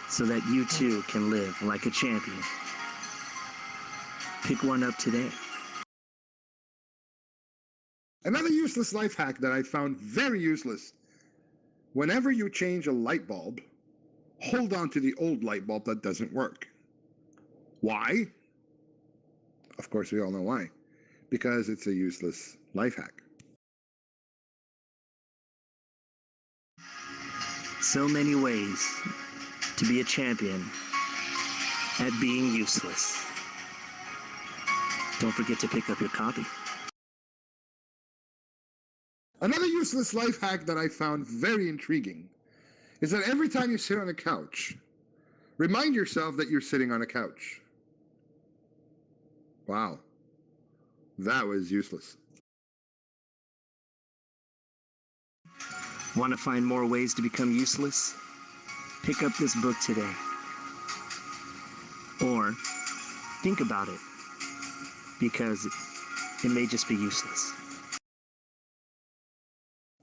so that you too can live like a champion. Pick one up today. Another useless life hack that I found very useless. Whenever you change a light bulb, hold on to the old light bulb that doesn't work. Why? Of course, we all know why. Because it's a useless life hack. So many ways to be a champion at being useless. Don't forget to pick up your copy. Another useless life hack that I found very intriguing is that every time you sit on a couch, remind yourself that you're sitting on a couch. Wow. That was useless. Want to find more ways to become useless? Pick up this book today. Or think about it, because it may just be useless.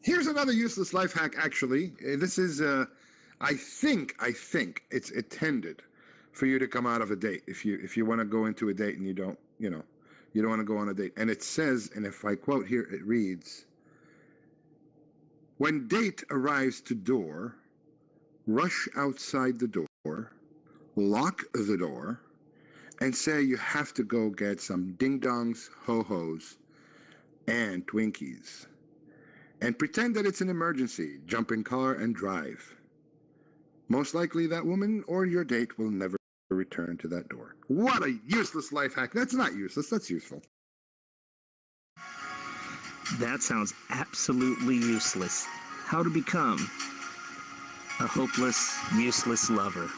Here's another useless life hack, actually. This is, I think it's intended for you to come out of a date. If you want to go into a date and you don't want to go on a date. And it says, and if I quote here, it reads, when date arrives to door, rush outside the door, lock the door, and say you have to go get some ding-dongs, ho-hos, and Twinkies. And pretend that it's an emergency. Jump in car and drive. Most likely that woman or your date will never return to that door. What a useless life hack. That's not useless. That's useful. That sounds absolutely useless. How to become a hopeless, useless lover.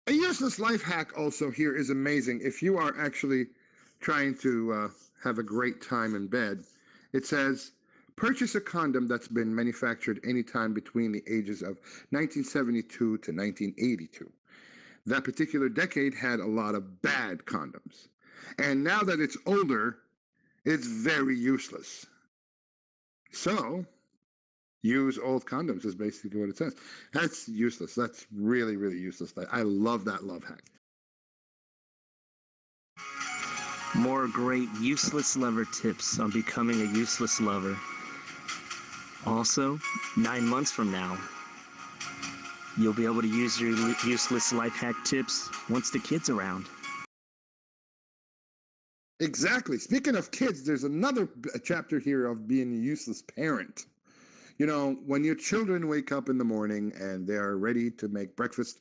A useless life hack also here is amazing. If you are actually trying to have a great time in bed, it says, purchase a condom that's been manufactured anytime between the ages of 1972 to 1982. That particular decade had a lot of bad condoms. And now that it's older, it's very useless. So, use old condoms is basically what it says. That's useless. That's really, really useless. I love that love hack. More great useless lover tips on becoming a useless lover. Also, 9 months from now, you'll be able to use your useless life hack tips once the kid's around. Exactly. Speaking of kids, there's another chapter here of being a useless parent. You know, when your children wake up in the morning and they are ready to make breakfast,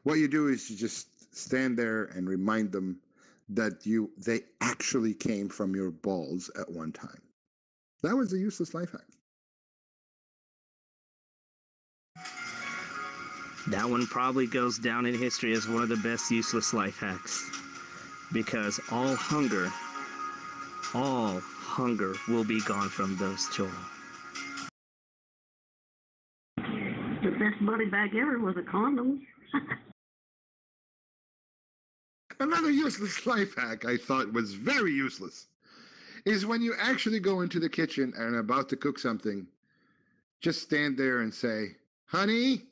what you do is you just stand there and remind them that they actually came from your balls at one time. That was a useless life hack. That one probably goes down in history as one of the best useless life hacks. Because all hunger will be gone from those children. The best buddy bag ever was a condom. Another useless life hack I thought was very useless is when you actually go into the kitchen and are about to cook something, just stand there and say, honey,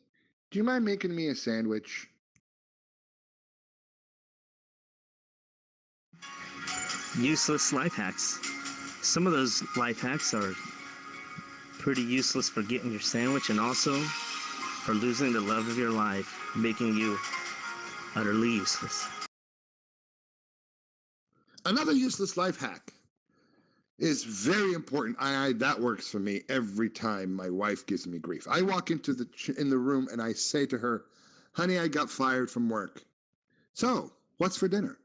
do you mind making me a sandwich? Useless life hacks. Some of those life hacks are pretty useless for getting your sandwich and also for losing the love of your life, making you utterly useless. Another useless life hack is very important. That works for me every time my wife gives me grief. I walk into in the room and I say to her, "Honey, I got fired from work. So, what's for dinner?"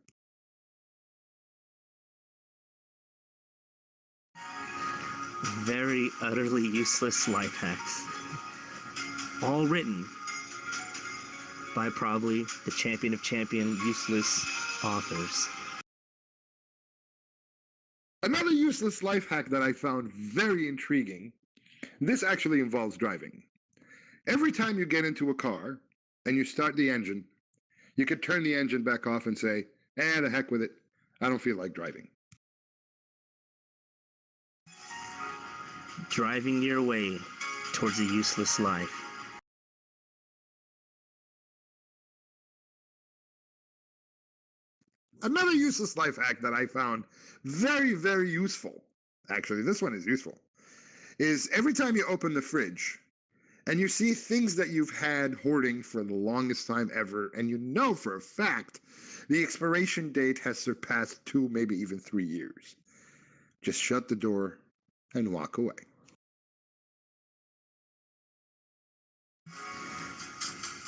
Very utterly useless life hacks. All written by probably the champion of champion useless authors. Another useless life hack that I found very intriguing, this actually involves driving. Every time you get into a car and you start the engine, you could turn the engine back off and say, the heck with it. I don't feel like driving. Driving your way towards a useless life. Another useless life hack that I found very, very useful, actually, this one is useful, is every time you open the fridge and you see things that you've had hoarding for the longest time ever, and you know for a fact the expiration date has surpassed 2, maybe even 3 years, just shut the door and walk away.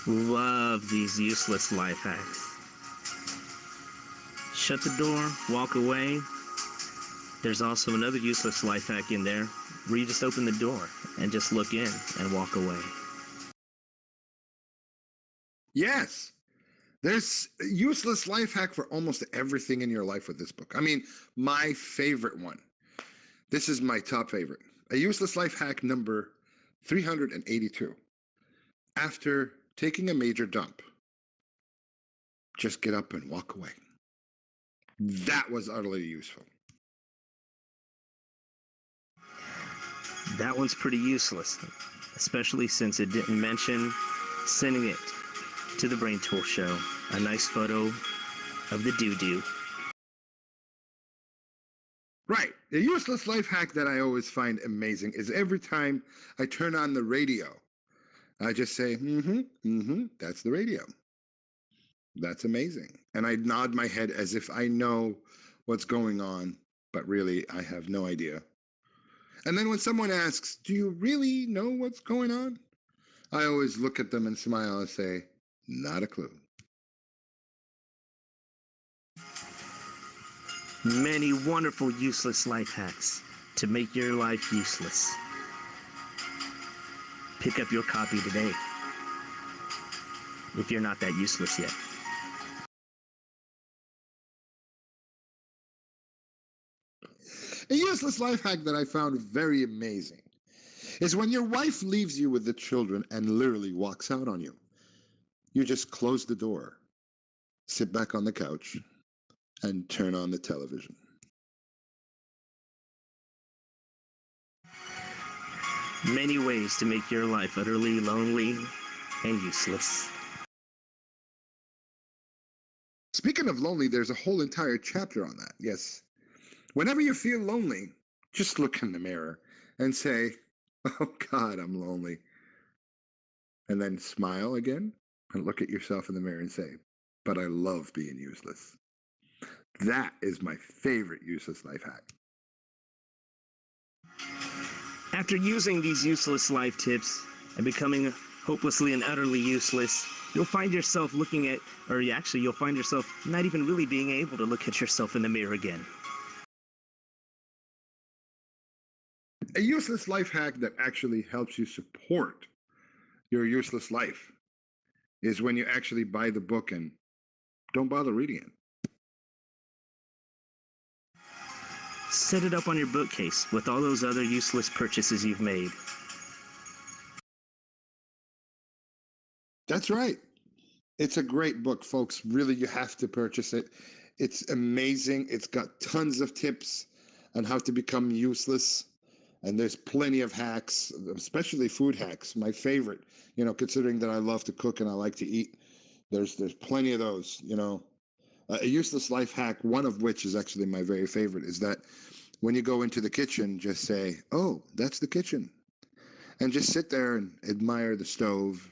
Love these useless life hacks. Shut the door, walk away. There's also another useless life hack in there where you just open the door and just look in and walk away. Yes, there's a useless life hack for almost everything in your life with this book. I mean, my favorite one. This is my top favorite. A useless life hack number 382. After taking a major dump, just get up and walk away. That was utterly useful. That one's pretty useless, especially since it didn't mention sending it to the Brain Tool Show. A nice photo of the doo-doo. Right. The useless life hack that I always find amazing is every time I turn on the radio, I just say, that's the radio. That's amazing. And I nod my head as if I know what's going on, but really I have no idea. And then when someone asks, do you really know what's going on? I always look at them and smile and say, not a clue. Many wonderful useless life hacks to make your life useless. Pick up your copy today, if you're not that useless yet. A useless life hack that I found very amazing is when your wife leaves you with the children and literally walks out on you. You just close the door, sit back on the couch, and turn on the television. Many ways to make your life utterly lonely and useless. Speaking of lonely, there's a whole entire chapter on that. Yes. Whenever you feel lonely, just look in the mirror and say, oh God, I'm lonely. And then smile again and look at yourself in the mirror and say, but I love being useless. That is my favorite useless life hack. After using these useless life tips and becoming hopelessly and utterly useless, you'll find yourself looking at, or actually you'll find yourself not even really being able to look at yourself in the mirror again. A useless life hack that actually helps you support your useless life is when you actually buy the book and don't bother reading it. Set it up on your bookcase with all those other useless purchases you've made. That's right. It's a great book, folks. Really, you have to purchase it. It's amazing. It's got tons of tips on how to become useless. And there's plenty of hacks, especially food hacks. My favorite, considering that I love to cook and I like to eat, there's plenty of those, A useless life hack, one of which is actually my very favorite, is that when you go into the kitchen, just say, oh, that's the kitchen. And just sit there and admire the stove,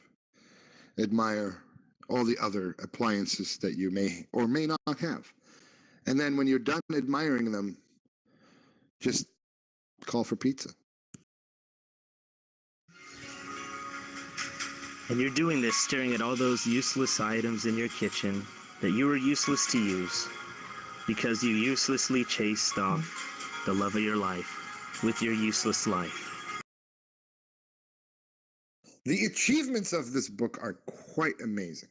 admire all the other appliances that you may or may not have. And then when you're done admiring them, just call for pizza. And you're doing this staring at all those useless items in your kitchen that you were useless to use because you uselessly chased off the love of your life with your useless life. The achievements of this book are quite amazing.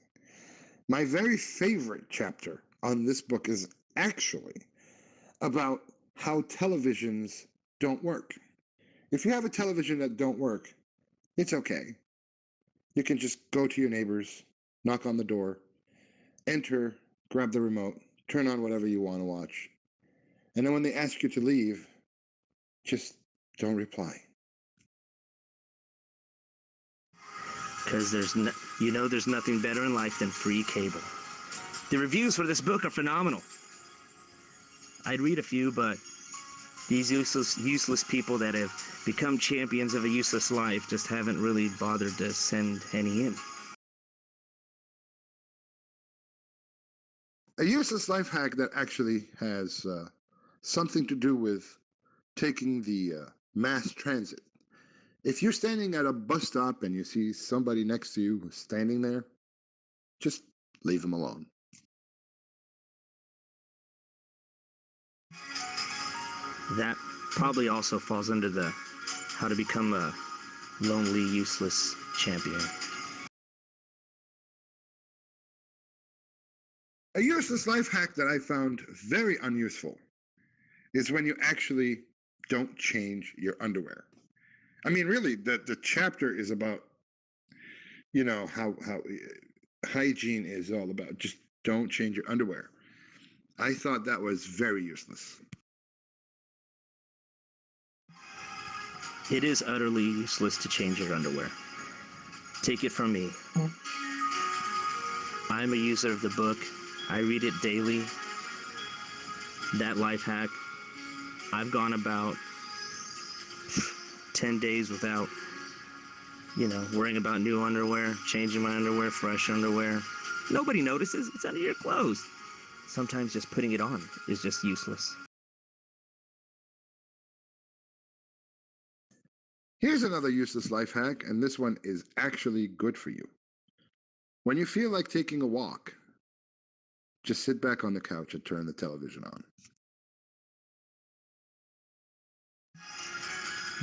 My very favorite chapter on this book is actually about how televisions don't work. If you have a television that don't work, it's okay. You can just go to your neighbors, knock on the door, enter, grab the remote, turn on whatever you want to watch. And then when they ask you to leave, just don't reply. Because there's nothing better in life than free cable. The reviews for this book are phenomenal. I'd read a few, but these useless people that have become champions of a useless life just haven't really bothered to send any in. A useless life hack that actually has something to do with taking the mass transit. If you're standing at a bus stop and you see somebody next to you standing there, just leave them alone. That probably also falls under the how to become a lonely, useless champion. A useless life hack that I found very unuseful is when you actually don't change your underwear. I mean, really, the chapter is about, how hygiene is all about. Just don't change your underwear. I thought that was very useless. It is utterly useless to change your underwear. Take it from me. I'm a user of the book. I read it daily. That life hack, I've gone about 10 days without, worrying about new underwear, changing my underwear, fresh underwear. Nobody notices. It's under your clothes. Sometimes just putting it on is just useless. Here's another useless life hack, and this one is actually good for you. When you feel like taking a walk, just sit back on the couch and turn the television on.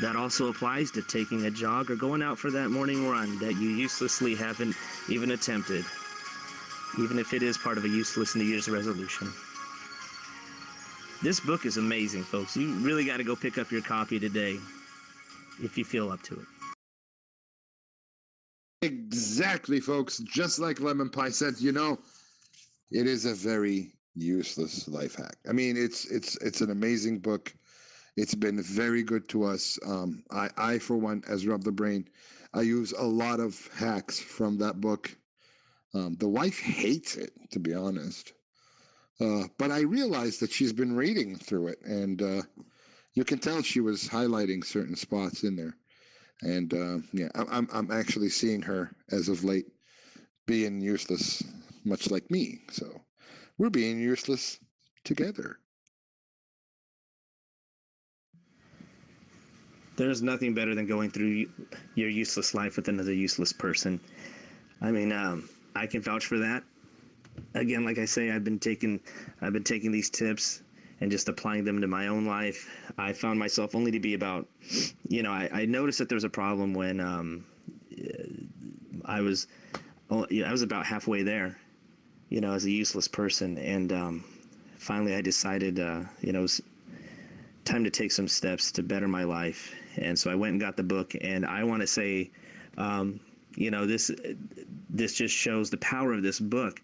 That also applies to taking a jog or going out for that morning run that you uselessly haven't even attempted, even if it is part of a useless New Year's resolution. This book is amazing, folks. You really got to go pick up your copy today if you feel up to it. Exactly, folks. Just like Lemon Pie said, it is a very useless life hack. I mean, it's an amazing book. It's been very good to us. I for one, as Rub the Brain, I use a lot of hacks from that book. The wife hates it, to be honest. But I realized that she's been reading through it, and you can tell she was highlighting certain spots in there. And I'm actually seeing her as of late being useless, much like me. So we're being useless together. There's nothing better than going through your useless life with another useless person. I mean, I can vouch for that. Again, like I say, I've been taking these tips and just applying them to my own life. I found myself only to be about, I noticed that there was a problem when I was about halfway there, as a useless person, and finally I decided, it was time to take some steps to better my life. And so I went and got the book, and I want to say, this just shows the power of this book.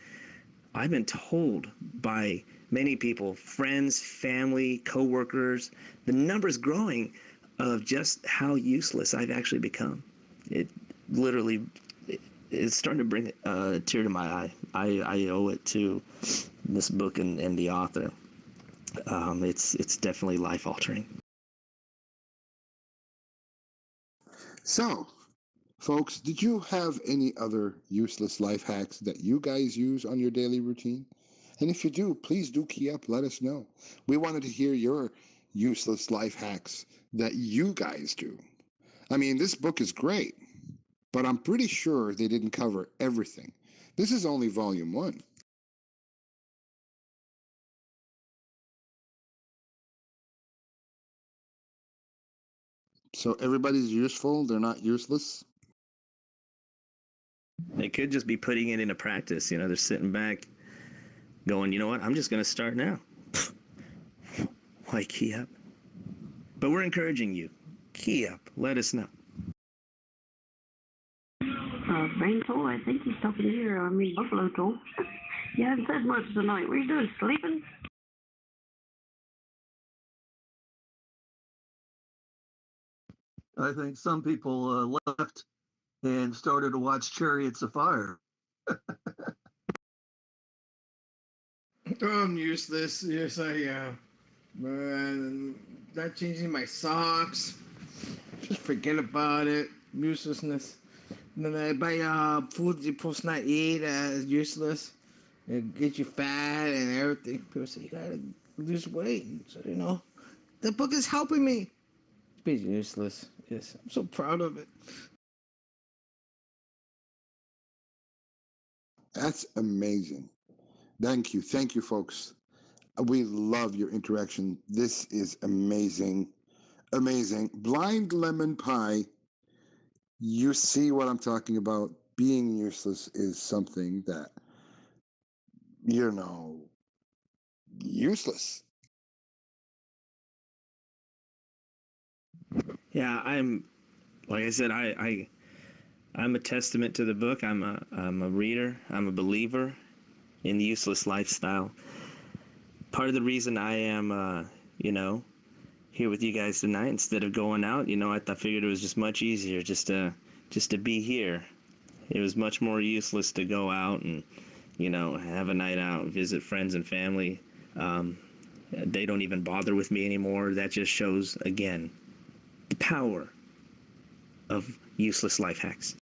I've been told by many people, friends, family, coworkers, the numbers growing of just how useless I've actually become. It literally, it's starting to bring a tear to my eye. I owe it to this book and the author. It's definitely life altering. So, folks, did you have any other useless life hacks that you guys use on your daily routine? And if you do, please do key up, let us know. We wanted to hear your useless life hacks that you guys do. I mean, this book is great, but I'm pretty sure they didn't cover everything. This is only volume 1. So everybody's useful, they're not useless. They could just be putting it into practice. You know, they're sitting back going, you know what, I'm just going to start now. Why key up? But we're encouraging you. Key up. Let us know. Brain Tool, I think he's talking to you. I mean, Buffalo Tool. You haven't said much tonight. What are you doing, sleeping? I think some people left and started to watch Chariots of Fire. I'm useless. Yes, I am. Not changing my socks. Just forget about it. Uselessness. And then I buy food you're supposed to not eat as useless. It gets you fat and everything. People say you gotta lose weight. So you know, the book is helping me. It's pretty useless. Yes, I'm so proud of it. That's amazing. Thank you, folks. We love your interaction. This is amazing. Amazing. Blind lemon pie. You see what I'm talking about. Being useless is something that, useless. Yeah, like I said, I'm a testament to the book. I'm a reader. I'm a believer in the useless lifestyle. Part of the reason I am, here with you guys tonight instead of going out, I figured it was just much easier just to be here. It was much more useless to go out and, have a night out, visit friends and family. They don't even bother with me anymore. That just shows, again, the power of useless life hacks.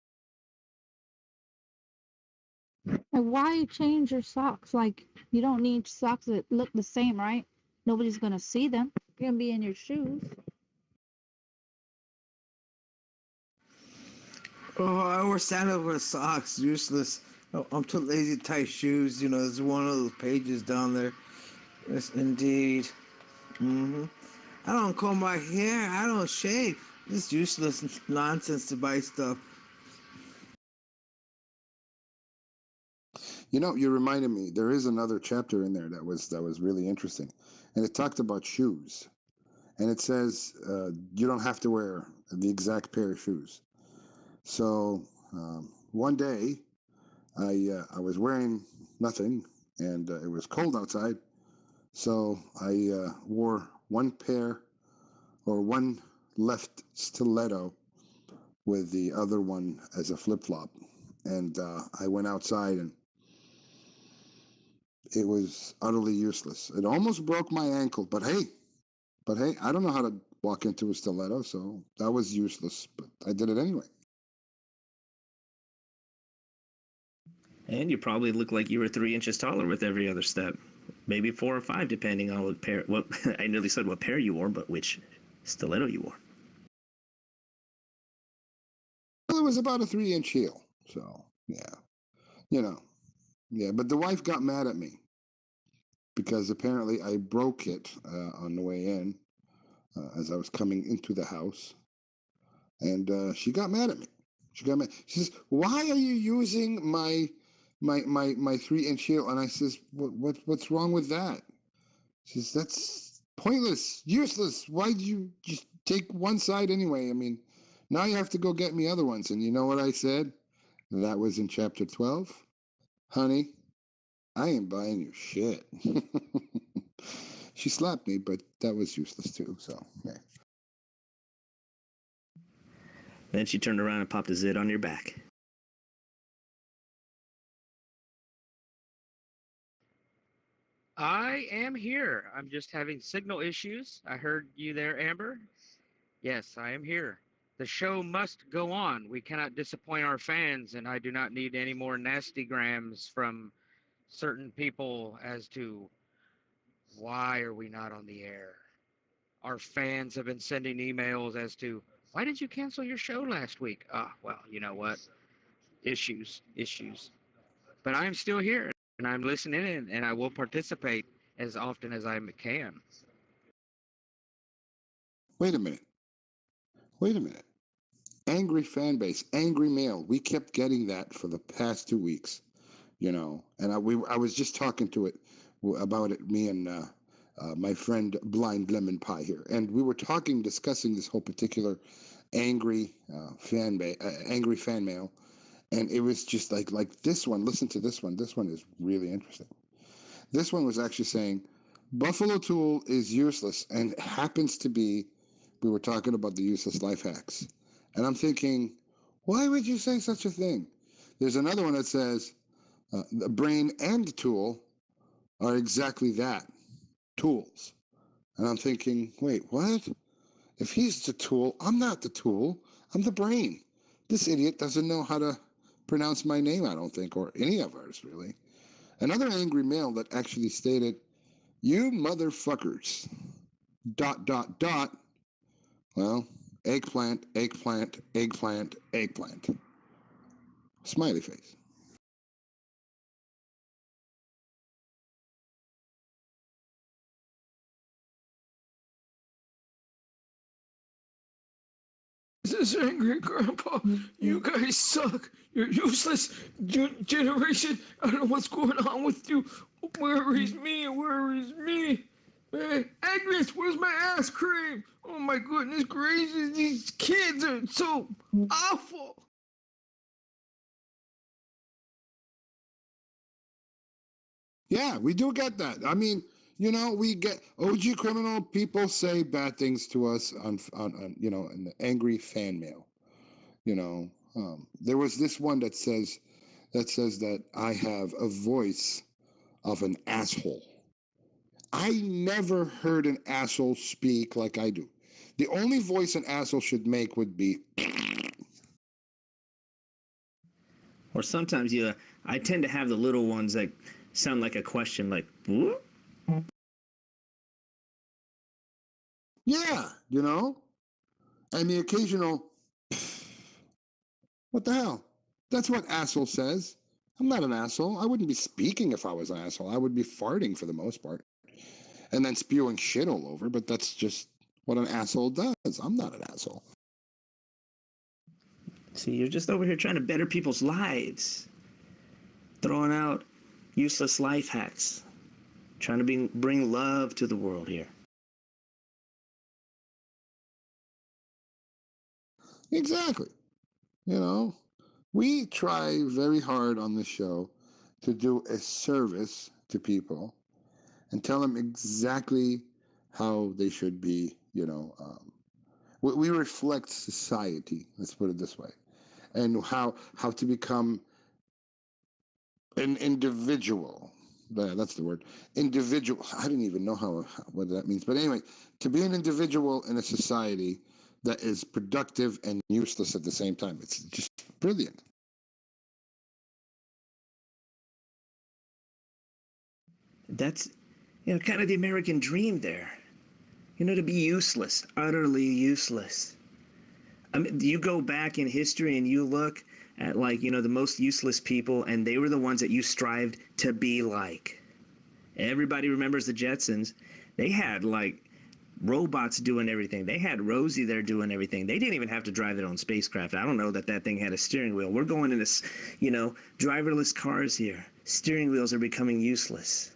And why change your socks? Like, you don't need socks that look the same, right? Nobody's gonna see them. They're gonna be in your shoes. Oh, I wear sandals with socks. Useless. Oh, I'm too lazy to tie shoes. There's one of those pages down there. Yes, indeed. I don't comb my hair. I don't shave. It's useless nonsense to buy stuff. You reminded me. There is another chapter in there that was really interesting, and it talked about shoes, and it says you don't have to wear the exact pair of shoes. So one day, I was wearing nothing, and it was cold outside, so I wore one pair or one left stiletto with the other one as a flip flop, and I went outside and it was utterly useless. It almost broke my ankle, but hey, I don't know how to walk into a stiletto, so that was useless, but I did it anyway. And you probably look like you were 3 inches taller with every other step. Maybe 4 or 5, depending on what I nearly said what pair you wore, but which stiletto you wore. Well, it was about a 3-inch heel, so yeah, yeah. But the wife got mad at me because apparently I broke it on the way in as I was coming into the house, and she got mad at me. She got mad. She says, "Why are you using my 3-inch heel?" And I says, "What's wrong with that?" She says, "That's pointless, useless. Why do you just take one side anyway? I mean, now you have to go get me other ones." And you know what I said? That was in chapter 12. Honey, I ain't buying you shit. She slapped me, but that was useless too. So, yeah. Then she turned around and popped a zit on your back. I am here. I'm just having signal issues. I heard you there, Amber. Yes, I am here. The show must go on. We cannot disappoint our fans, and I do not need any more nasty grams from certain people as to why are we not on the air. our fans have been sending emails as to why did you cancel your show last week? Well, you know what? Issues. But I'm still here and I'm listening in and I will participate as often as I can. Wait a minute. Angry fan base, angry mail. We kept getting that for the past 2 weeks, And I was just talking to it about it. Me and my friend Blind Lemon Pie here, and we were discussing this whole particular angry angry fan mail, and it was just like this one. Listen to this one. This one is really interesting. This one was actually saying Buffalo Tool is useless, and it happens to be. We were talking about the useless life hacks. And I'm thinking, why would you say such a thing? There's another one that says, the brain and tool are exactly that, tools. And I'm thinking, wait, what? If he's the tool, I'm not the tool. I'm the brain. This idiot doesn't know how to pronounce my name, I don't think, or any of ours, really. Another angry mail that actually stated, you motherfuckers, ... Well, eggplant. Smiley face. This is angry, Grandpa. You guys suck. You're useless. Generation. I don't know what's going on with you. Where is me? Agnes, where's my ice cream? Oh my goodness gracious, these kids are so awful. Yeah, we do get that. I mean, we get OG criminal people say bad things to us on in the angry fan mail. There was this one that says that I have a voice of an asshole. I never heard an asshole speak like I do. The only voice an asshole should make would be. Or sometimes I tend to have the little ones that sound like a question, like, whoop? Yeah, and the occasional, what the hell? That's what asshole says. I'm not an asshole. I wouldn't be speaking if I was an asshole. I would be farting for the most part. And then spewing shit all over, but that's just what an asshole does. I'm not an asshole. See, you're just over here trying to better people's lives. Throwing out useless life hacks. Trying to bring love to the world here. Exactly. We try very hard on this show to do a service to people and tell them exactly how they should be, we reflect society, let's put it this way, and how to become an individual. That's the word. Individual. I didn't even know what that means. But anyway, to be an individual in a society that is productive and useless at the same time. It's just brilliant. That's, kind of the American dream there. To be useless, utterly useless. I mean, you go back in history and you look at the most useless people, and they were the ones that you strived to be like. Everybody remembers the Jetsons. They had robots doing everything. They had Rosie there doing everything. They didn't even have to drive their own spacecraft. I don't know that thing had a steering wheel. We're going into, driverless cars here. Steering wheels are becoming useless.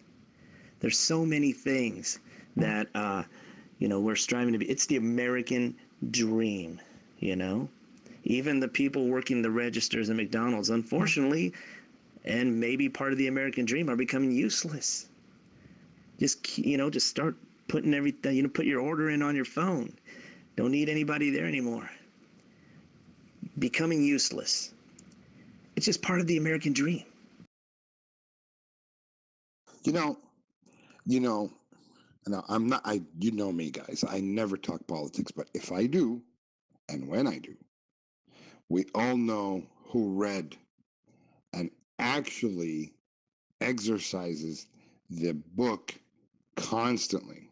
There's so many things that, we're striving to be. It's the American dream, Even the people working the registers at McDonald's, unfortunately, and maybe part of the American dream, are becoming useless. Just start putting everything, put your order in on your phone. Don't need anybody there anymore. Becoming useless. It's just part of the American dream. And I'm not, you know me, guys. I never talk politics, but if I do, and when I do, we all know who read and actually exercises the book constantly.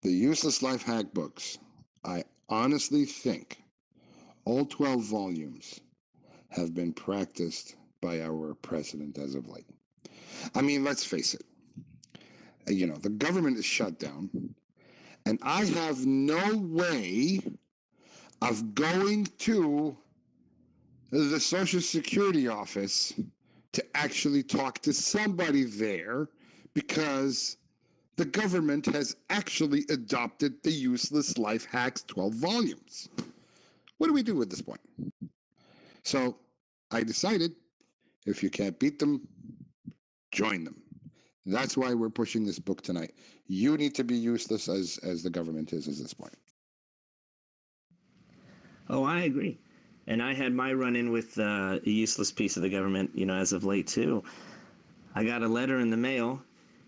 The Useless Life Hack books, I honestly think all 12 volumes have been practiced by our president as of late. I mean, let's face it. The government is shut down, and I have no way of going to the Social Security office to actually talk to somebody there because the government has actually adopted the Useless Life Hacks 12 volumes. What do we do at this point? So I decided if you can't beat them, join them. That's why we're pushing this book tonight. You need to be useless as the government is at this point. Oh, I agree. And I had my run-in with a useless piece of the government, as of late, too. I got a letter in the mail,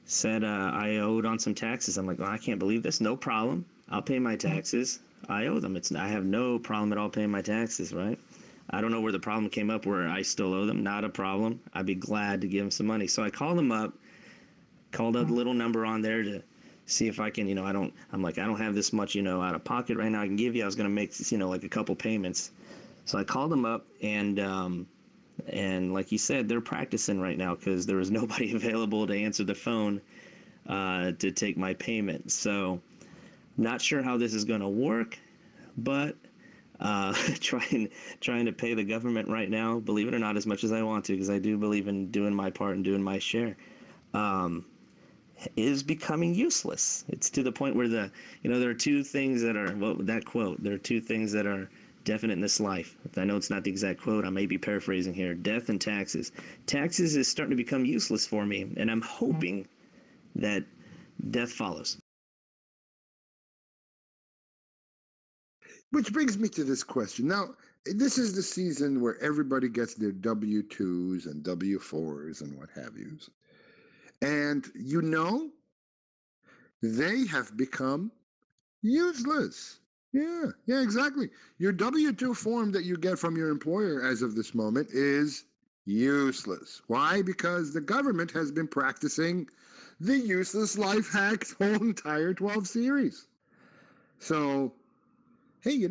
said I owed on some taxes. I'm like, well, I can't believe this. No problem. I'll pay my taxes. I owe them. I have no problem at all paying my taxes, right? I don't know where the problem came up where I still owe them. Not a problem. I'd be glad to give them some money. So I called them up, called up the little number on there to see if I can, I don't have this much, out of pocket right now I can give you. I was going to make, like a couple payments. So I called them up and like you said, they're practicing right now because there was nobody available to answer the phone to take my payment. So not sure how this is going to work, but trying to pay the government right now, believe it or not, as much as I want to, because I do believe in doing my part and doing my share, is becoming useless. It's to the point where there are two things that are, well, that quote, there are two things that are definite in this life. I know it's not the exact quote, I may be paraphrasing here. Death and taxes. Taxes is starting to become useless for me, and I'm hoping that death follows. Which brings me to this question. Now, this is the season where everybody gets their W-2s and W-4s and what have yous. And they have become useless. Yeah, exactly. Your W-2 form that you get from your employer as of this moment is useless. Why? Because the government has been practicing the Useless Life Hacks whole entire 12 series. So, hey,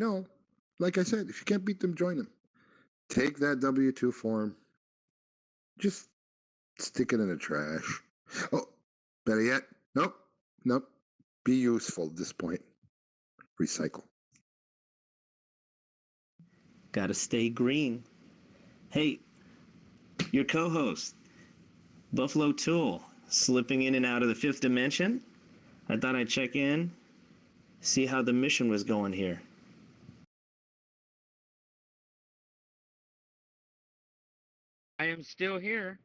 like I said, if you can't beat them, join them. Take that W-2 form, just stick it in the trash. Oh, better yet, nope. Be useful at this point. Recycle. Gotta stay green. Hey, your co-host, Buffalo Tool, slipping in and out of the fifth dimension. I thought I'd check in, see how the mission was going here. I am still here.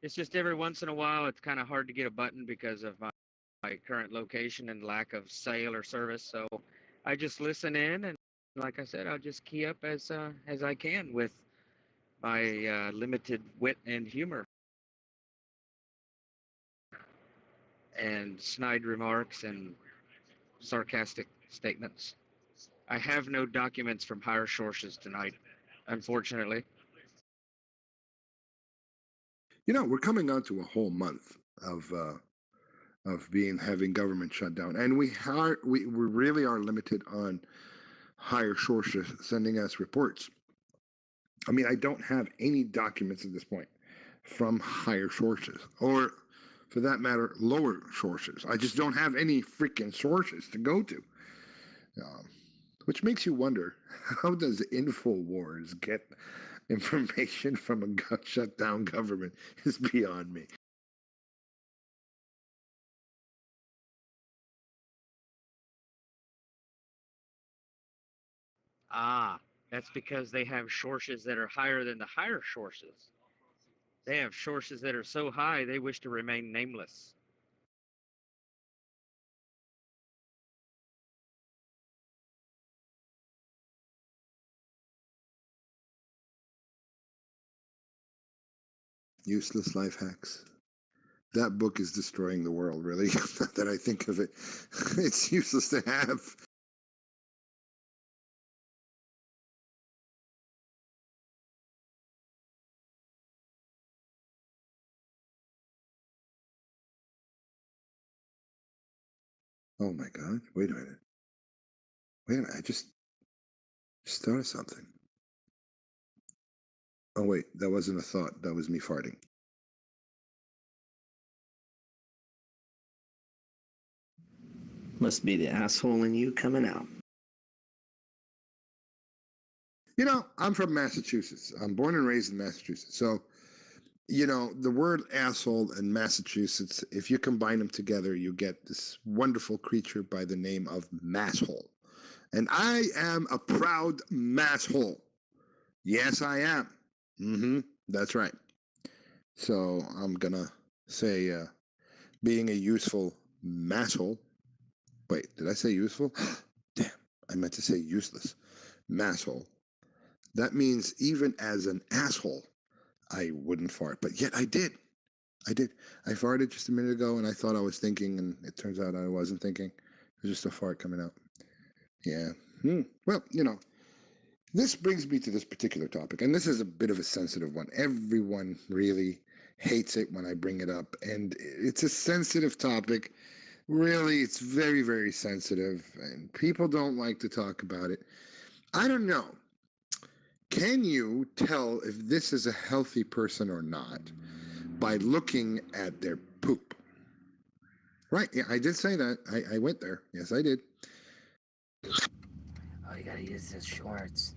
It's just every once in a while it's kind of hard to get a button because of my current location and lack of sale or service. So I just listen in, and like I said, I'll just key up as I can with my limited wit and humor and snide remarks and sarcastic statements. I have no documents from higher sources tonight, unfortunately. We're coming on to a whole month of having government shut down, and we really are limited on higher sources sending us reports. I mean, I don't have any documents at this point from higher sources, or for that matter, lower sources. I just don't have any freaking sources to go to. Which makes you wonder, how does InfoWars get information from a shut down government is beyond me. Ah, that's because they have sources that are higher than the higher sources. They have sources that are so high they wish to remain nameless. Useless life hacks. That book is destroying the world, really. That I think of it. It's useless to have. Oh my God! Wait a minute. Wait a minute. I just thought of something. Oh wait, that wasn't a thought. That was me farting. Must be the asshole in you coming out. You know, I'm from Massachusetts. I'm born and raised in Massachusetts. So, you know, the word asshole and Massachusetts, if you combine them together, you get this wonderful creature by the name of masshole. And I am a proud masshole. Yes, I am. That's right. So I'm gonna say being a useful masshole. Wait, did I say useful? Damn, I meant to say useless. Masshole. That means even as an asshole, I wouldn't fart, but yet I did. I did. I farted just a minute ago, and I thought I was thinking, and it turns out I wasn't thinking. It was just a fart coming out. Yeah. Well, you know, this brings me to this particular topic, and this is a bit of a sensitive one. Everyone really hates it when I bring it up, and it's a sensitive topic. Really, it's very, very sensitive, and people don't like to talk about it. I don't know. Can you tell if this is a healthy person or not by looking at their poop? Right, yeah, I did say that. I went there. Yes, I did. Oh, you gotta use his shorts.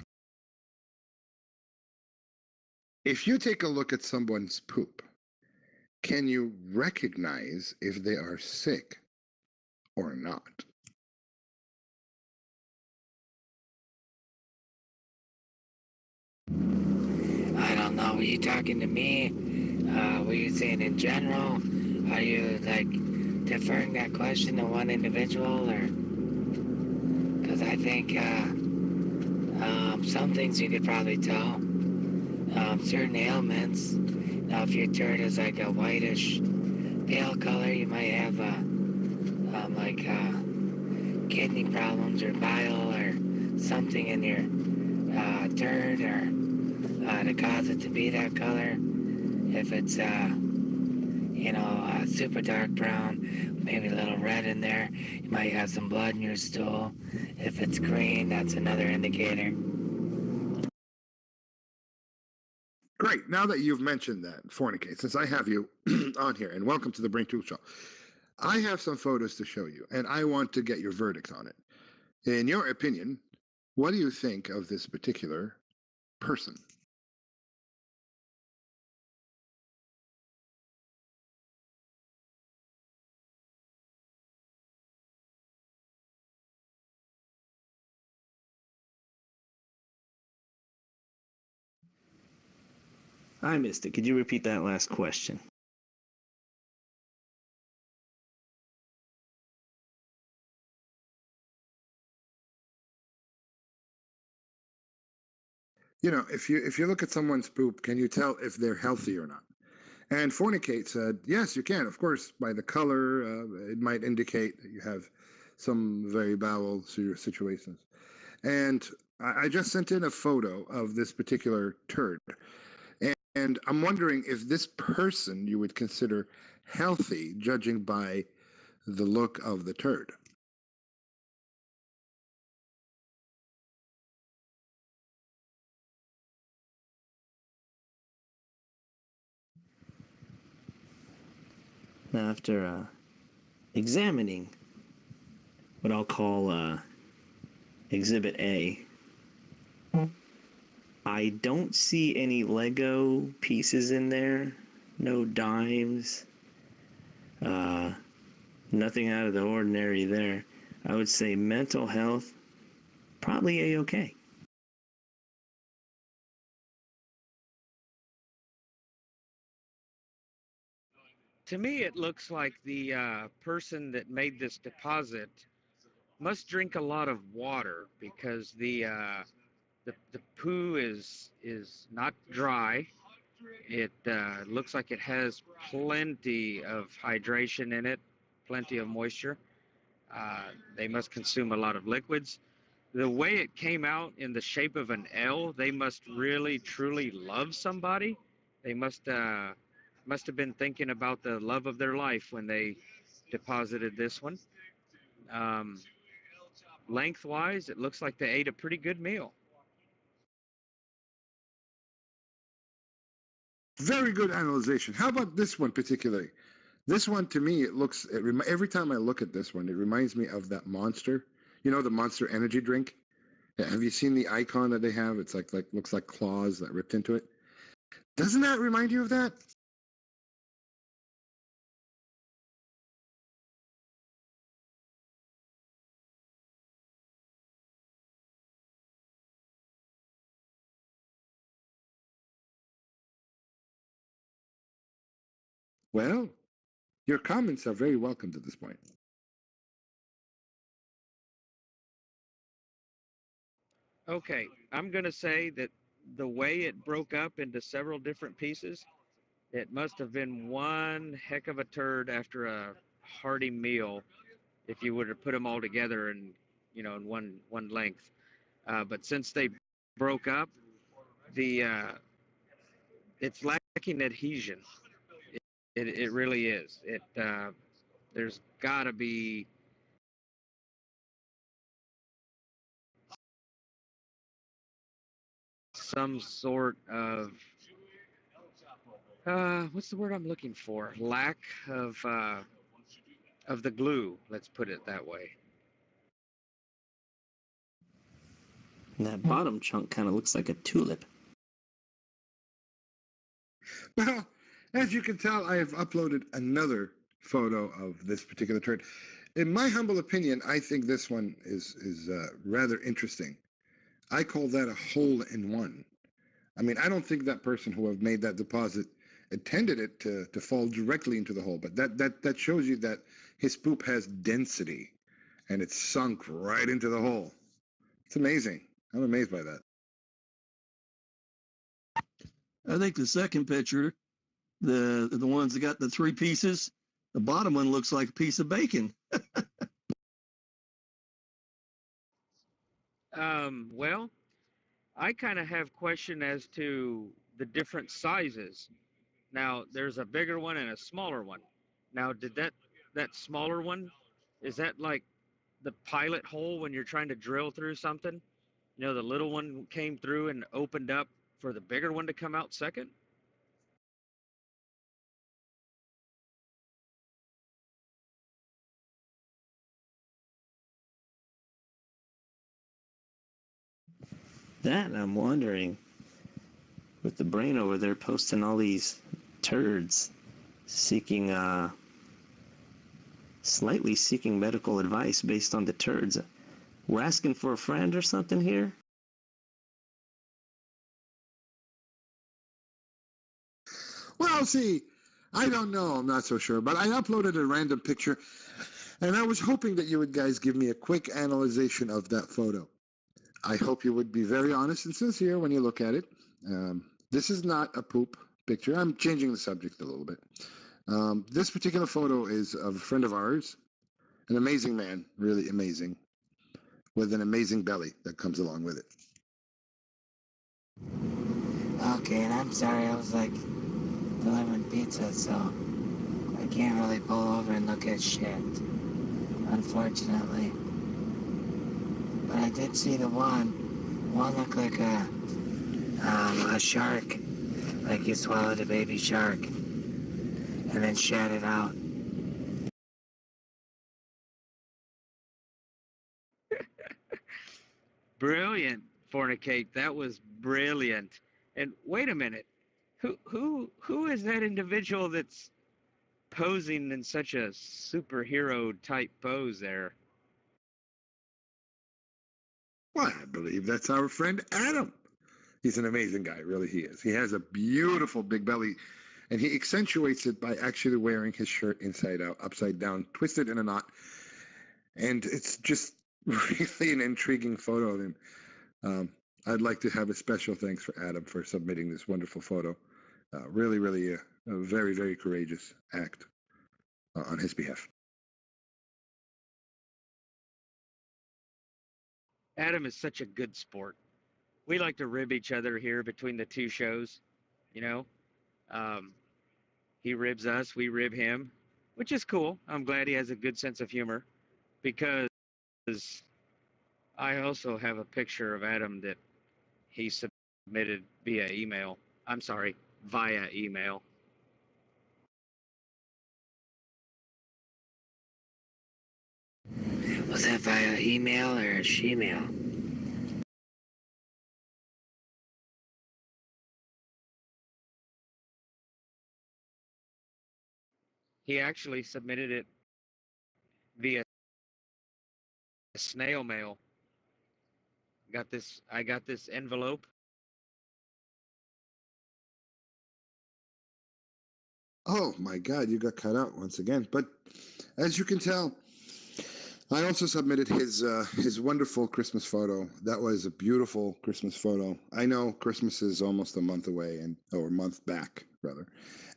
If you take a look at someone's poop, can you recognize if they are sick or not? I don't know. Were you talking to me? Were you saying in general? Are you like deferring that question to one individual, or? Because I think some things you could probably tell. Certain ailments. Now, if your turd is like a whitish, pale color, you might have like kidney problems or bile or something in your turd, or to cause it to be that color. If it's super dark brown, maybe a little red in there, you might have some blood in your stool. If it's green, that's another indicator. Great. Now that you've mentioned that, fornicate, since I have you on here, and welcome to the Brain Tool Show, I have some photos to show you, and I want to get your verdict on it. In your opinion, what do you think of this particular person? I missed it. Could you repeat that last question? You know, if you look at someone's poop, can you tell if they're healthy or not? And Fornicate said, yes, you can. Of course, by the color, it might indicate that you have some very bowel situations. And I just sent in a photo of this particular turd. And I'm wondering if this person you would consider healthy, judging by the look of the turd. Now, after examining what I'll call Exhibit A, I don't see any Lego pieces in there, no dimes, nothing out of the ordinary there. I would say mental health, probably A-okay. To me, it looks like the person that made this deposit must drink a lot of water, because the poo is not dry. It looks like it has plenty of hydration in it, plenty of moisture. They must consume a lot of liquids. The way it came out in the shape of an L, they must really truly love somebody. They must have been thinking about the love of their life when they deposited this one. Um, Lengthwise, it looks like they ate a pretty good meal. Very good analysis. How about this one particularly? This one to me, every time I look at this one, it reminds me of that Monster. You know, the Monster energy drink. Have you seen the icon that they have? It's like looks like claws that ripped into it. Doesn't that remind you of that? Well, your comments are very welcome at this point. Okay, I'm going to say that the way it broke up into several different pieces, it must have been one heck of a turd after a hearty meal if you would have put them all together and, in one length. But since they broke up, the it's lacking adhesion. It really is. There's got to be some sort of what's the word I'm looking for? Lack of the glue. Let's put it that way. And that bottom chunk kind of looks like a tulip. Well, as you can tell, I have uploaded another photo of this particular turd. In my humble opinion, I think this one is rather interesting. I call that a hole in one. I mean, I don't think that person who have made that deposit intended it to fall directly into the hole, but that shows you that his poop has density, and it's sunk right into the hole. It's amazing. I'm amazed by that. I think the second picture, the ones that got the three pieces, the bottom one looks like a piece of bacon. Well, I kind of have question as to the different sizes. Now, there's a bigger one and a smaller one. Now, did that smaller one, is that like the pilot hole when you're trying to drill through something? The little one came through and opened up for the bigger one to come out second? That I'm wondering, with the brain over there posting all these turds, slightly seeking medical advice based on the turds. We're asking for a friend or something here? Well, see, I don't know. I'm not so sure. But I uploaded a random picture, and I was hoping that you would guys give me a quick analysis of that photo. I hope you would be very honest and sincere when you look at it. This is not a poop picture. I'm changing the subject a little bit. This particular photo is of a friend of ours, an amazing man, really amazing, with an amazing belly that comes along with it. Okay, and I'm sorry, I was like delivering pizza, so I can't really pull over and look at shit, unfortunately. But I did see the one looked like a shark, like you swallowed a baby shark and then shat it out. Brilliant, Fornicate. That was brilliant. And wait a minute. Who is that individual that's posing in such a superhero type pose there? Well, I believe that's our friend Adam. He's an amazing guy, really he is. He has a beautiful big belly, and he accentuates it by actually wearing his shirt inside out, upside down, twisted in a knot. And it's just really an intriguing photo of him. I'd like to have a special thanks for Adam for submitting this wonderful photo. Really a very, very courageous act on his behalf. Adam is such a good sport. We like to rib each other here between the two shows, you know. He ribs us, we rib him, which is cool. I'm glad he has a good sense of humor. because I also have a picture of Adam that he submitted via email. I'm sorry, via email. Was that via email or shemale? He actually submitted it via snail mail. I got this envelope. Oh my God, you got cut out once again. But as you can tell, I also submitted his wonderful Christmas photo. That was a beautiful Christmas photo. I know Christmas is almost a month away, or a month back rather,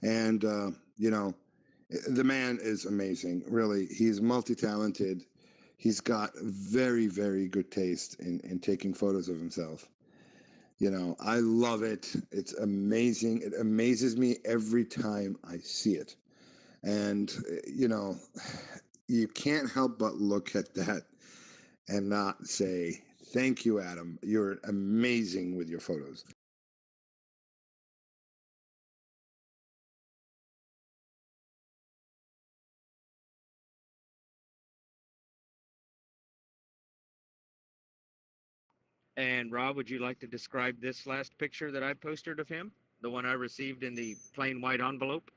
and the man is amazing. Really, he's multi-talented. He's got very, very good taste in taking photos of himself. I love it. It's amazing. It amazes me every time I see it. And, you can't help but look at that and not say, thank you, Adam. You're amazing with your photos. And Rob, would you like to describe this last picture that I posted of him? The one I received in the plain white envelope?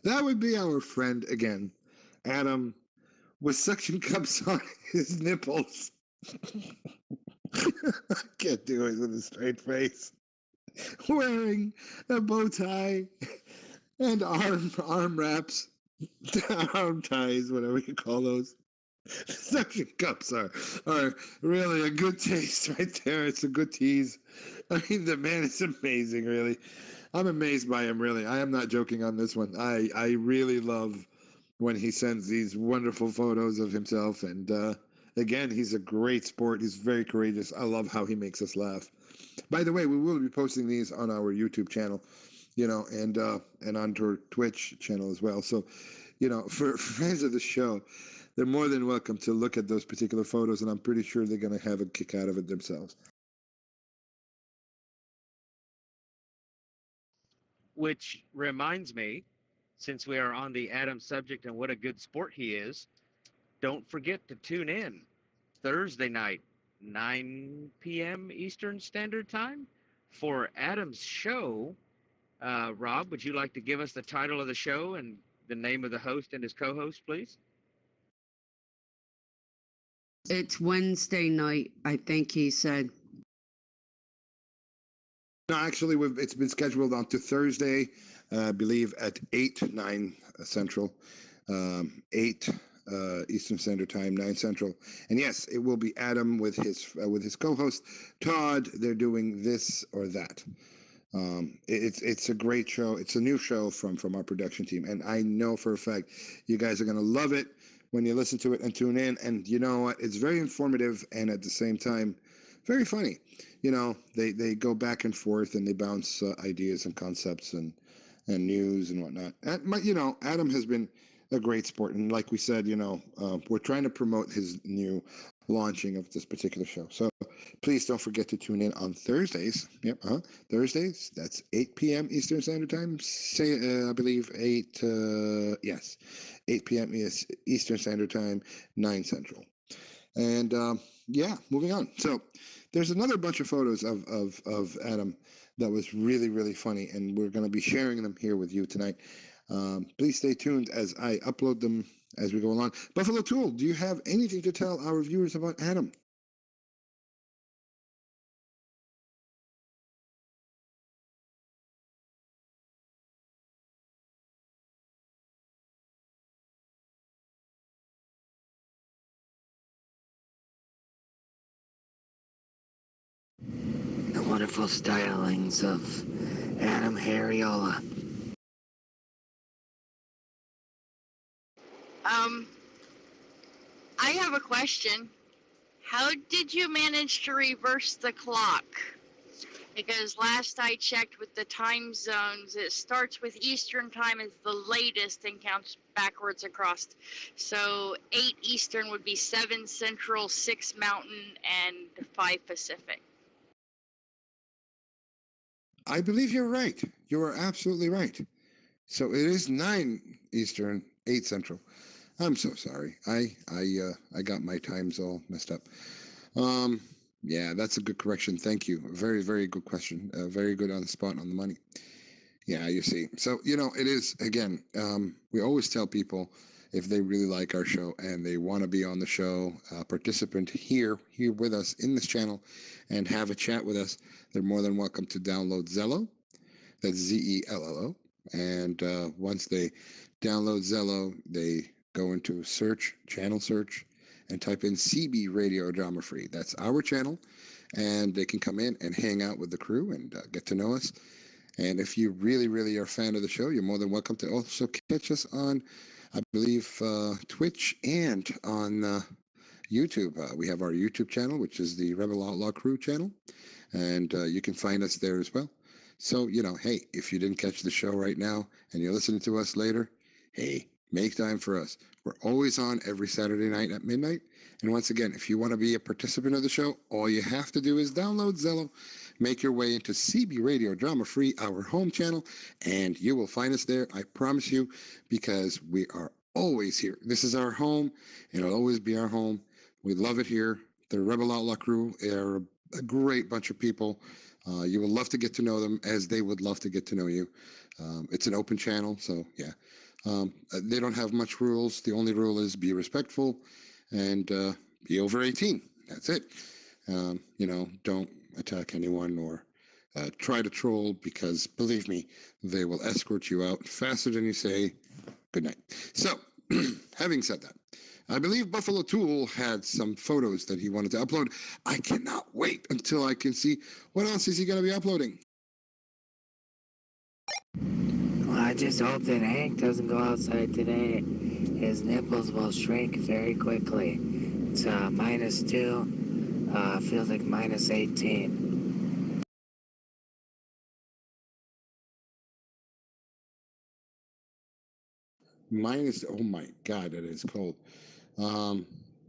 That would be our friend again, Adam, with suction cups on his nipples. I can't do it with a straight face. Wearing a bow tie and arm wraps, arm ties, whatever you call those. Suction cups are really a good taste right there. It's a good tease. I mean, the man is amazing, really. I'm amazed by him, really. I am not joking on this one. I really love when he sends these wonderful photos of himself. And again, he's a great sport. He's very courageous. I love how he makes us laugh. By the way, we will be posting these on our YouTube channel, and on our Twitch channel as well. So, for fans of the show, they're more than welcome to look at those particular photos, and I'm pretty sure they're going to have a kick out of it themselves. Which reminds me, since we are on the Adam subject and what a good sport he is, don't forget to tune in Thursday night, 9 p.m. Eastern Standard Time, for Adam's show. Rob, would you like to give us the title of the show and the name of the host and his co-host, please? It's Wednesday night, I think he said. No, actually, it's been scheduled on to Thursday, I believe at 9 Central, 8 Eastern Standard Time, 9 Central. And yes, it will be Adam with his co-host Todd. They're doing this or that. It's a great show. It's a new show from our production team, and I know for a fact you guys are going to love it when you listen to it and tune in. And you know what? It's very informative and at the same time very funny. They go back and forth and they bounce ideas and concepts and news and whatnot. And Adam has been a great sport, and like we said, we're trying to promote his new launching of this particular show. So please don't forget to tune in on Thursdays. Yep, Thursdays. That's 8 p.m. Eastern Standard Time. I believe 8 p.m. Eastern Standard Time, 9 Central. And moving on. So there's another bunch of photos of Adam that was really, really funny, and we're going to be sharing them here with you tonight. Please stay tuned as I upload them as we go along. Buffalo Tool, do you have anything to tell our viewers about Adam? The wonderful stylings of Adam Harriola. I have a question. How did you manage to reverse the clock? Because last I checked with the time zones, it starts with Eastern time as the latest and counts backwards across. So 8 Eastern would be 7 Central, 6 Mountain, and 5 Pacific. I believe you're right. You are absolutely right. So it is 9 Eastern, 8 Central. I'm so sorry. I got my times all messed up. Yeah, that's a good correction. Thank you. Very, very good question. Very good on the spot, on the money. Yeah, you see. So, it is, again, we always tell people if they really like our show and they want to be on the show, participant here with us in this channel and have a chat with us, they're more than welcome to download Zello. That's Zello. And once they download Zello, they go into channel search, and type in CB Radio Drama Free. That's our channel, and they can come in and hang out with the crew and get to know us. And if you really, really are a fan of the show, you're more than welcome to also catch us on, I believe, Twitch and on YouTube. We have our YouTube channel, which is the Rebel Outlaw Crew channel, and you can find us there as well. So, hey, if you didn't catch the show right now and you're listening to us later, hey, make time for us. We're always on every Saturday night at midnight. And once again, if you want to be a participant of the show, all you have to do is download Zello, make your way into CB Radio Drama Free, our home channel, and you will find us there. I promise you, because we are always here. This is our home, and it'll always be our home. We love it here. The Rebel Outlaw crew are a great bunch of people. You will love to get to know them as they would love to get to know you. It's an open channel, so yeah. They don't have much rules. The only rule is be respectful and be over 18. That's it. Don't attack anyone or try to troll, because believe me, they will escort you out faster than you say good night. So, having said that, I believe Buffalo Tool had some photos that he wanted to upload. I cannot wait until I can see what else is he going to be uploading. Well, I just hope that Hank doesn't go outside today. His nipples will shrink very quickly. It's -2, feels like -18. Oh my God, it is cold.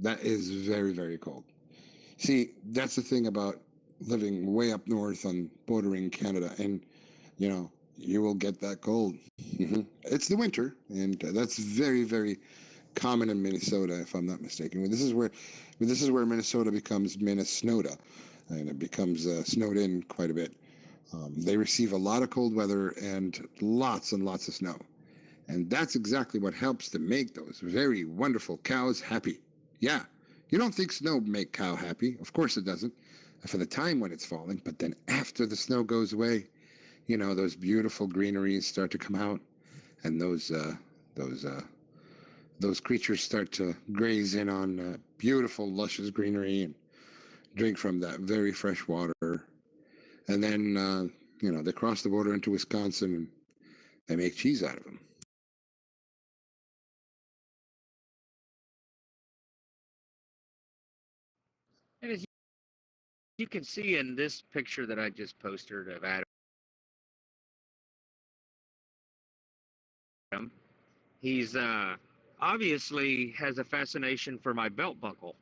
That is very, very cold. See, that's the thing about living way up north on bordering Canada, and you will get that cold. It's the winter, and that's very, very common in Minnesota, if I'm not mistaken. This is where Minnesota becomes Minnesota, and it becomes snowed in quite a bit. They receive a lot of cold weather and lots of snow. And that's exactly what helps to make those very wonderful cows happy. Yeah, you don't think snow make cow happy. Of course it doesn't, for the time when it's falling. But then after the snow goes away, those beautiful greeneries start to come out, and those creatures start to graze in on beautiful, luscious greenery and drink from that very fresh water. And then, they cross the border into Wisconsin, and they make cheese out of them. And as you can see in this picture that I just posted of Adam, he's obviously has a fascination for my belt buckle.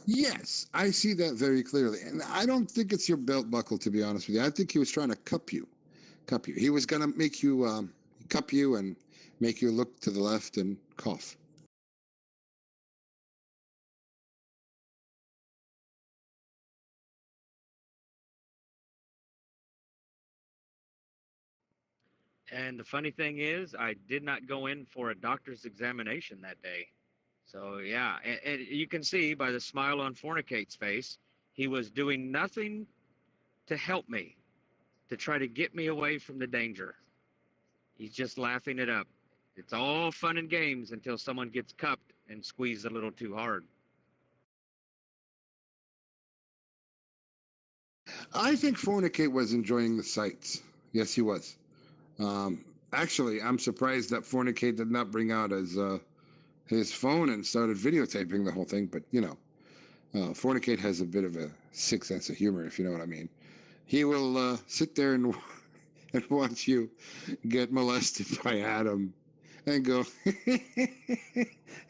Yes, I see that very clearly. And I don't think it's your belt buckle, to be honest with you. I think he was trying to cup you. He was going to make you cup you and make you look to the left and cough. And the funny thing is, I did not go in for a doctor's examination that day. So yeah, and you can see by the smile on Fornicate's face, he was doing nothing to help me, to try to get me away from the danger. He's just laughing it up. It's all fun and games until someone gets cupped and squeezed a little too hard. I think Fornicate was enjoying the sights. Yes, he was. Actually, I'm surprised that Fornicate did not bring out his phone and started videotaping the whole thing. But Fornicate has a bit of a sick sense of humor, if you know what I mean. He will sit there and watch you get molested by Adam and go,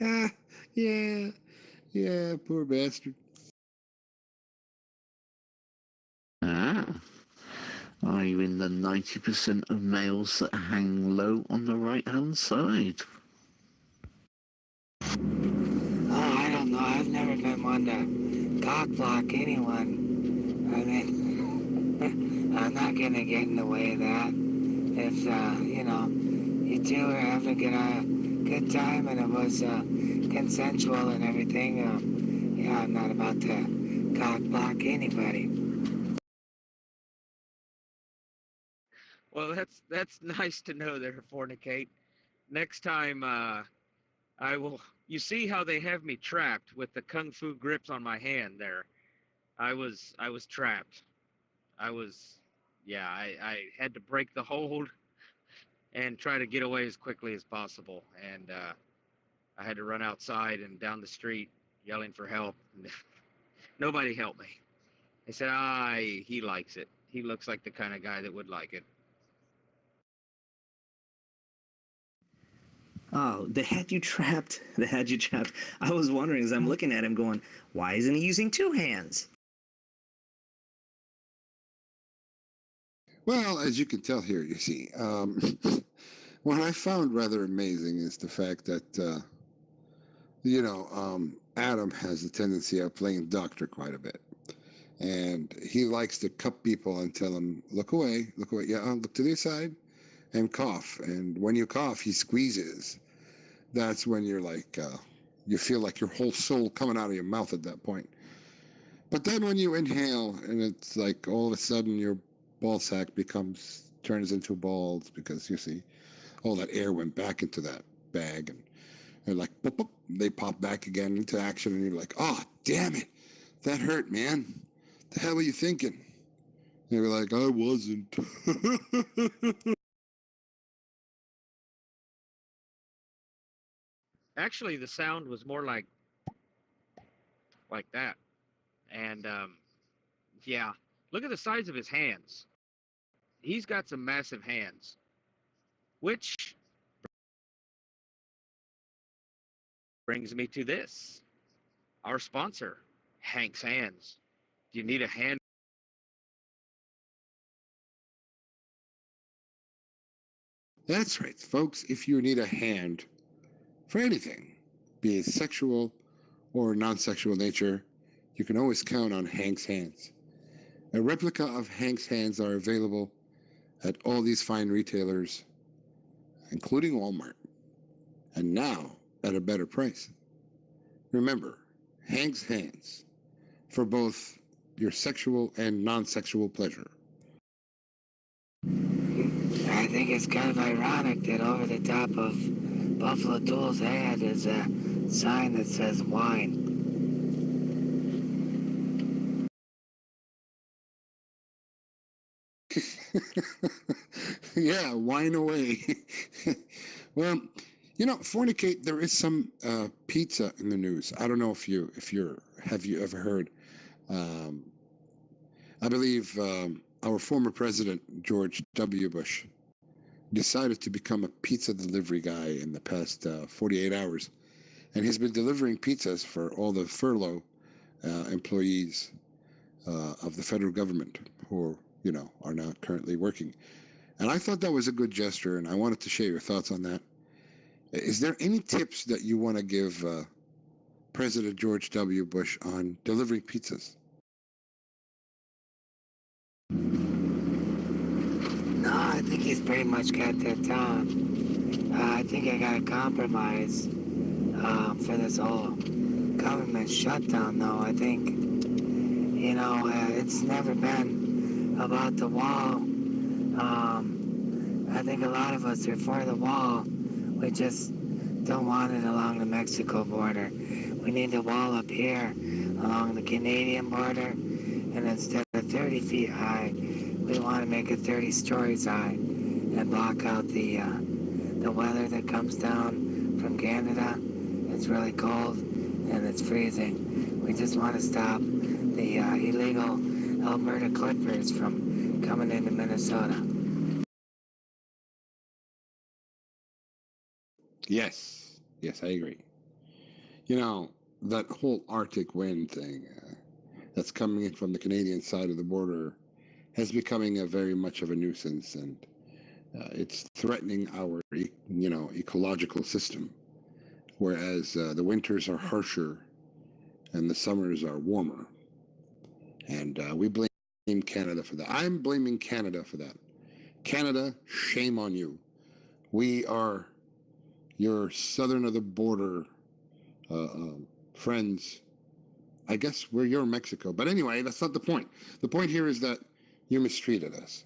ah, yeah, poor bastard. Ah. Are you in the 90% of males that hang low on the right-hand side? Oh, I don't know. I've never been one to cock block anyone. I mean, I'm not going to get in the way of that. If, you two are having a good time and it was consensual and everything, I'm not about to cock block anybody. Well, that's nice to know there, Fornicate. Next time, I will. You see how they have me trapped with the kung fu grips on my hand there. I was trapped. I had to break the hold and try to get away as quickly as possible. And I had to run outside and down the street yelling for help. Nobody helped me. They said, he likes it. He looks like the kind of guy that would like it. Oh, they had you trapped. They had you trapped. I was wondering as I'm looking at him going, why isn't he using two hands? Well, as you can tell here, you see, what I found rather amazing is the fact that, Adam has a tendency of playing doctor quite a bit. And he likes to cup people and tell them, look away, yeah, look to the side, and cough. And when you cough, he squeezes. That's when you're like, you feel like your whole soul coming out of your mouth at that point. But then when you inhale, and it's like all of a sudden your ball sack turns into balls because you see all that air went back into that bag, and they're like, boop, boop, they pop back again into action, and you're like, oh, damn it, that hurt, man. The hell were you thinking? They were like, I wasn't. Actually, the sound was more like that. And look at the size of his hands. He's got some massive hands, which brings me to this. Our sponsor, Hank's Hands. Do you need a hand? That's right, folks. If you need a hand for anything, be it sexual or non-sexual nature, you can always count on Hank's Hands. A replica of Hank's Hands are available at all these fine retailers, including Walmart, and now at a better price. Remember, Hank's Hands, for both your sexual and non-sexual pleasure. I think it's kind of ironic that over the top of Buffalo Tool's ad is a sign that says wine. Yeah, wine away. Well, Fornicate, there is some pizza in the news. I don't know have you ever heard? I believe our former president, George W. Bush, decided to become a pizza delivery guy in the past 48 hours. And he's been delivering pizzas for all the furlough employees of the federal government who, are not currently working. And I thought that was a good gesture, and I wanted to share your thoughts on that. Is there any tips that you want to give President George W. Bush on delivering pizzas? No, I think he's pretty much got that down. I think I got a compromise for this whole government shutdown, though. I think, it's never been about the wall. I think a lot of us are for the wall. We just don't want it along the Mexico border. We need the wall up here along the Canadian border, and instead of 30 feet high, we want to make it 30 stories high and block out the weather that comes down from Canada. it's really cold and it's freezing. We just want to stop the illegal Alberta clippers from coming into Minnesota. Yes, I agree. That whole Arctic wind thing that's coming in from the Canadian side of the border has becoming a very much of a nuisance, and it's threatening our ecological system. Whereas the winters are harsher and the summers are warmer, and we blame Canada for that. I'm blaming Canada for that. Canada, shame on you. We are your southern of the border friends. I guess we're your Mexico. But anyway, that's not the point. The point here is that you mistreated us.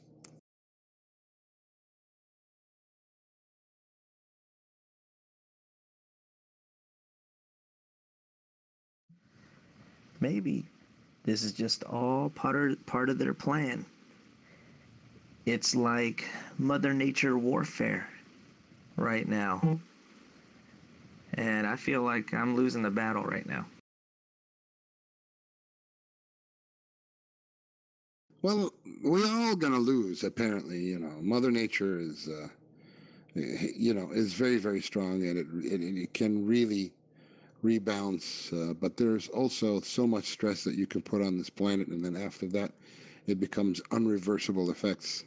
Maybe this is just all part of their plan. It's like Mother Nature warfare right now. And I feel like I'm losing the battle right now. Well, we're all gonna lose, apparently. Mother Nature is, is very, very strong, and it can really rebounds. But there's also so much stress that you can put on this planet, and then after that, it becomes unreversible effects.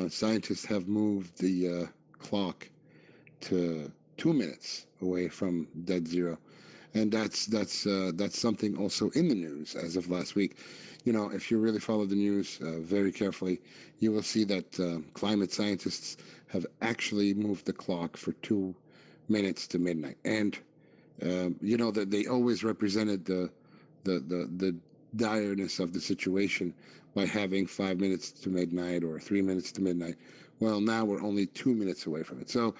Scientists have moved the clock to 2 minutes away from dead zero, and that's something also in the news as of last week. If you really follow the news very carefully, you will see that climate scientists have actually moved the clock for 2 minutes to midnight, and that they always represented the direness of the situation by having 5 minutes to midnight or 3 minutes to midnight. Well, now we're only 2 minutes away from it. So,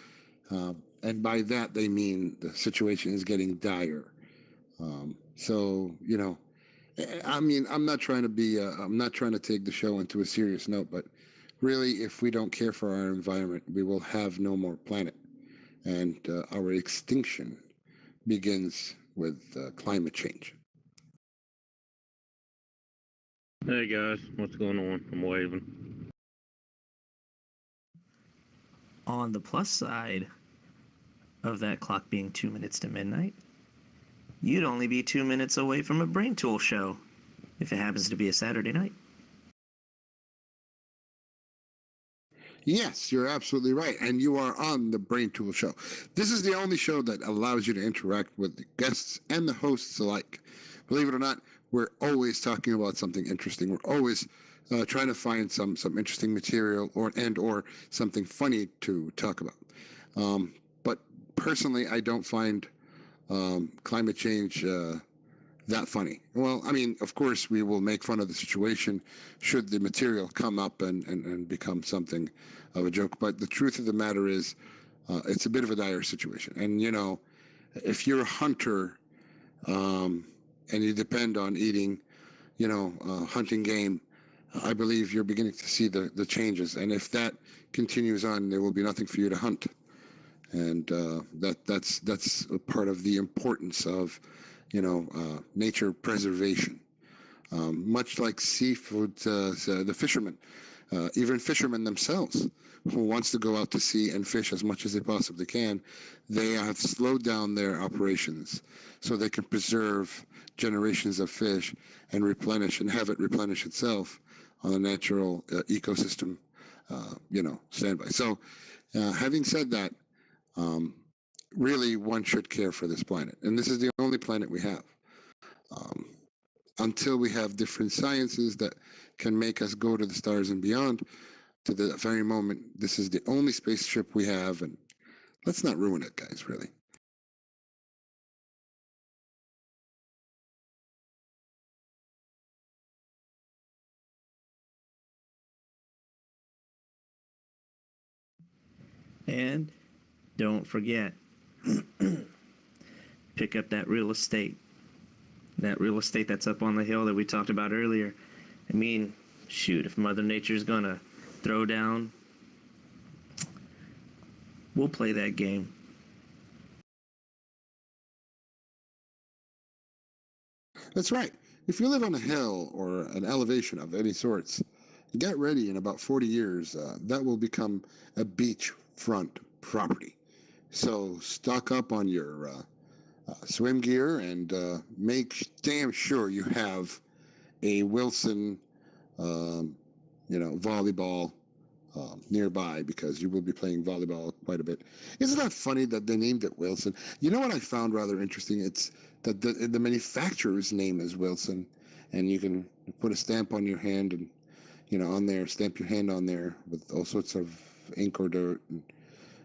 and by that they mean the situation is getting dire. I mean, I'm not trying to take the show into a serious note, but really, if we don't care for our environment, we will have no more planet, and our extinction begins with climate change. Hey guys, what's going on? I'm waving. On the plus side of that clock being 2 minutes to midnight, you'd only be 2 minutes away from a Brain Tool show if it happens to be a Saturday night. Yes, you're absolutely right. And you are on the Brain Tool Show. This is the only show that allows you to interact with the guests and the hosts alike. Believe it or not, we're always talking about something interesting. We're always trying to find some interesting material or something funny to talk about. But personally, I don't find climate change that funny. Well, I mean, of course, we will make fun of the situation should the material come up and become something of a joke. But the truth of the matter is, it's a bit of a dire situation. And, if you're a hunter and you depend on eating, hunting game, I believe you're beginning to see the changes. And if that continues on, there will be nothing for you to hunt. And that's a part of the importance of nature preservation. Much like seafood, the fishermen, even fishermen themselves, who wants to go out to sea and fish as much as they possibly can, they have slowed down their operations so they can preserve generations of fish and have it replenish itself on a natural ecosystem, standby. So, having said that, really, one should care for this planet. And this is the only planet we have. Until we have different sciences that can make us go to the stars and beyond, to the very moment, this is the only spaceship we have. And let's not ruin it, guys, really. And don't forget, pick up that real estate. That real estate that's up on the hill that we talked about earlier. I mean, shoot, if Mother Nature's gonna throw down, we'll play that game. That's right. If you live on a hill or an elevation of any sorts, get ready in about 40 years, that will become a beachfront property. So stock up on your swim gear and make damn sure you have a Wilson, volleyball nearby, because you will be playing volleyball quite a bit. Isn't that funny that they named it Wilson? You know what I found rather interesting? It's that the manufacturer's name is Wilson, and you can put a stamp on your hand and, on there, stamp your hand on there with all sorts of ink or dirt, and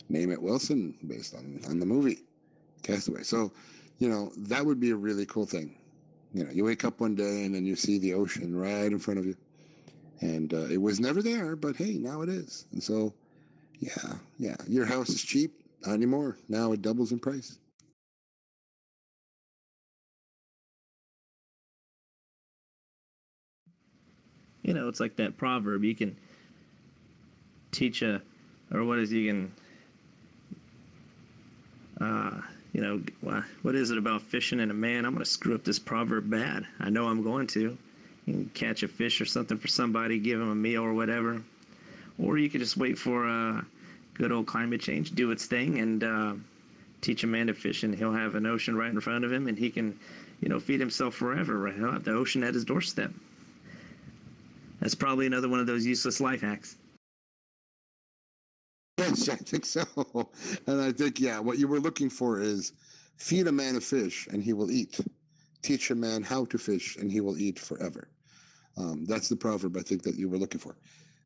name it Wilson based on the movie Castaway. So, that would be a really cool thing. You wake up one day and then you see the ocean right in front of you. And it was never there, but hey, now it is. And so, yeah, your house is cheap. Not anymore. Now it doubles in price. It's like that proverb. You can teach you can, what is it about fishing and a man? I'm going to screw up this proverb bad. I know I'm going to. You can catch a fish or something for somebody, give them a meal or whatever. Or you could just wait for good old climate change, do its thing, and teach a man to fish, and he'll have an ocean right in front of him, and he can, feed himself forever. Right? He'll have the ocean at his doorstep. That's probably another one of those useless life hacks. Yes, I think so. And I think, what you were looking for is feed a man a fish, and he will eat. Teach a man how to fish, and he will eat forever. That's the proverb I think that you were looking for.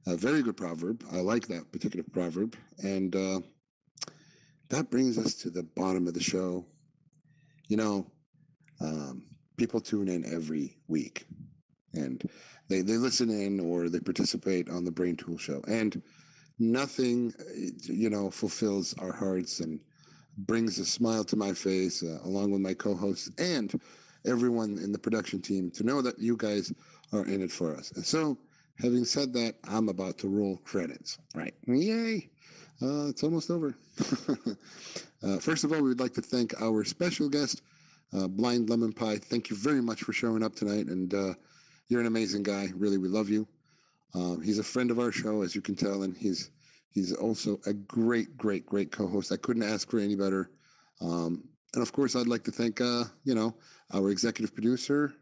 A very good proverb. I like that particular proverb. And that brings us to the bottom of the show. People tune in every week, and they listen in or they participate on the Brain Tool Show. And nothing, fulfills our hearts and brings a smile to my face, along with my co-hosts and everyone in the production team, to know that you guys are in it for us. And so, having said that, I'm about to roll credits. Right? Yay! It's almost over. First of all, we would like to thank our special guest, Blind Lemon Pie. Thank you very much for showing up tonight, and you're an amazing guy. Really, we love you. He's a friend of our show, as you can tell, and he's also a great co-host. I couldn't ask for any better. And of course, I'd like to thank, our executive producer,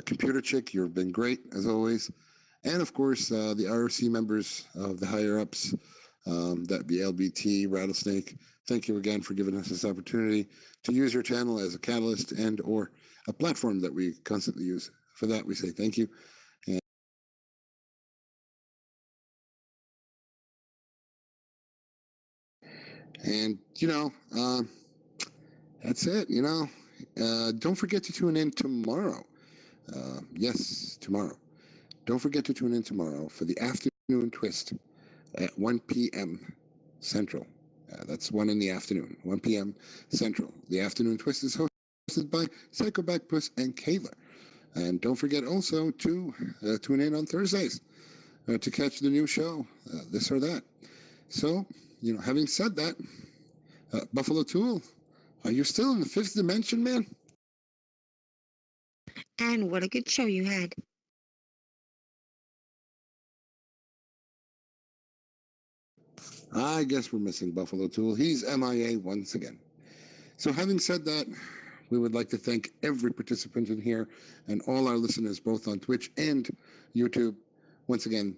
Computer Chick. You've been great, as always. And of course, the ROC members of the higher ups, that be LBT, Rattlesnake. Thank you again for giving us this opportunity to use your channel as a catalyst and or a platform that we constantly use. For that, we say thank you. And that's it. Don't forget to tune in tomorrow. Yes, tomorrow. Don't forget to tune in tomorrow for the afternoon twist at 1 p.m. Central. That's 1 in the afternoon, 1 p.m. Central. The afternoon twist is hosted by Psycho Backpuss and Kayla. And don't forget also to tune in on Thursdays to catch the new show, This or That. So, having said that, Buffalo Tool, are you still in the fifth dimension, man? And what a good show you had. I guess we're missing Buffalo Tool. He's MIA once again. So having said that, we would like to thank every participant in here and all our listeners, both on Twitch and YouTube. Once again,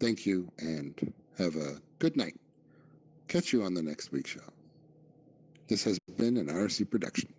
thank you and have a good night. Catch you on the next week's show. This has been an RC production.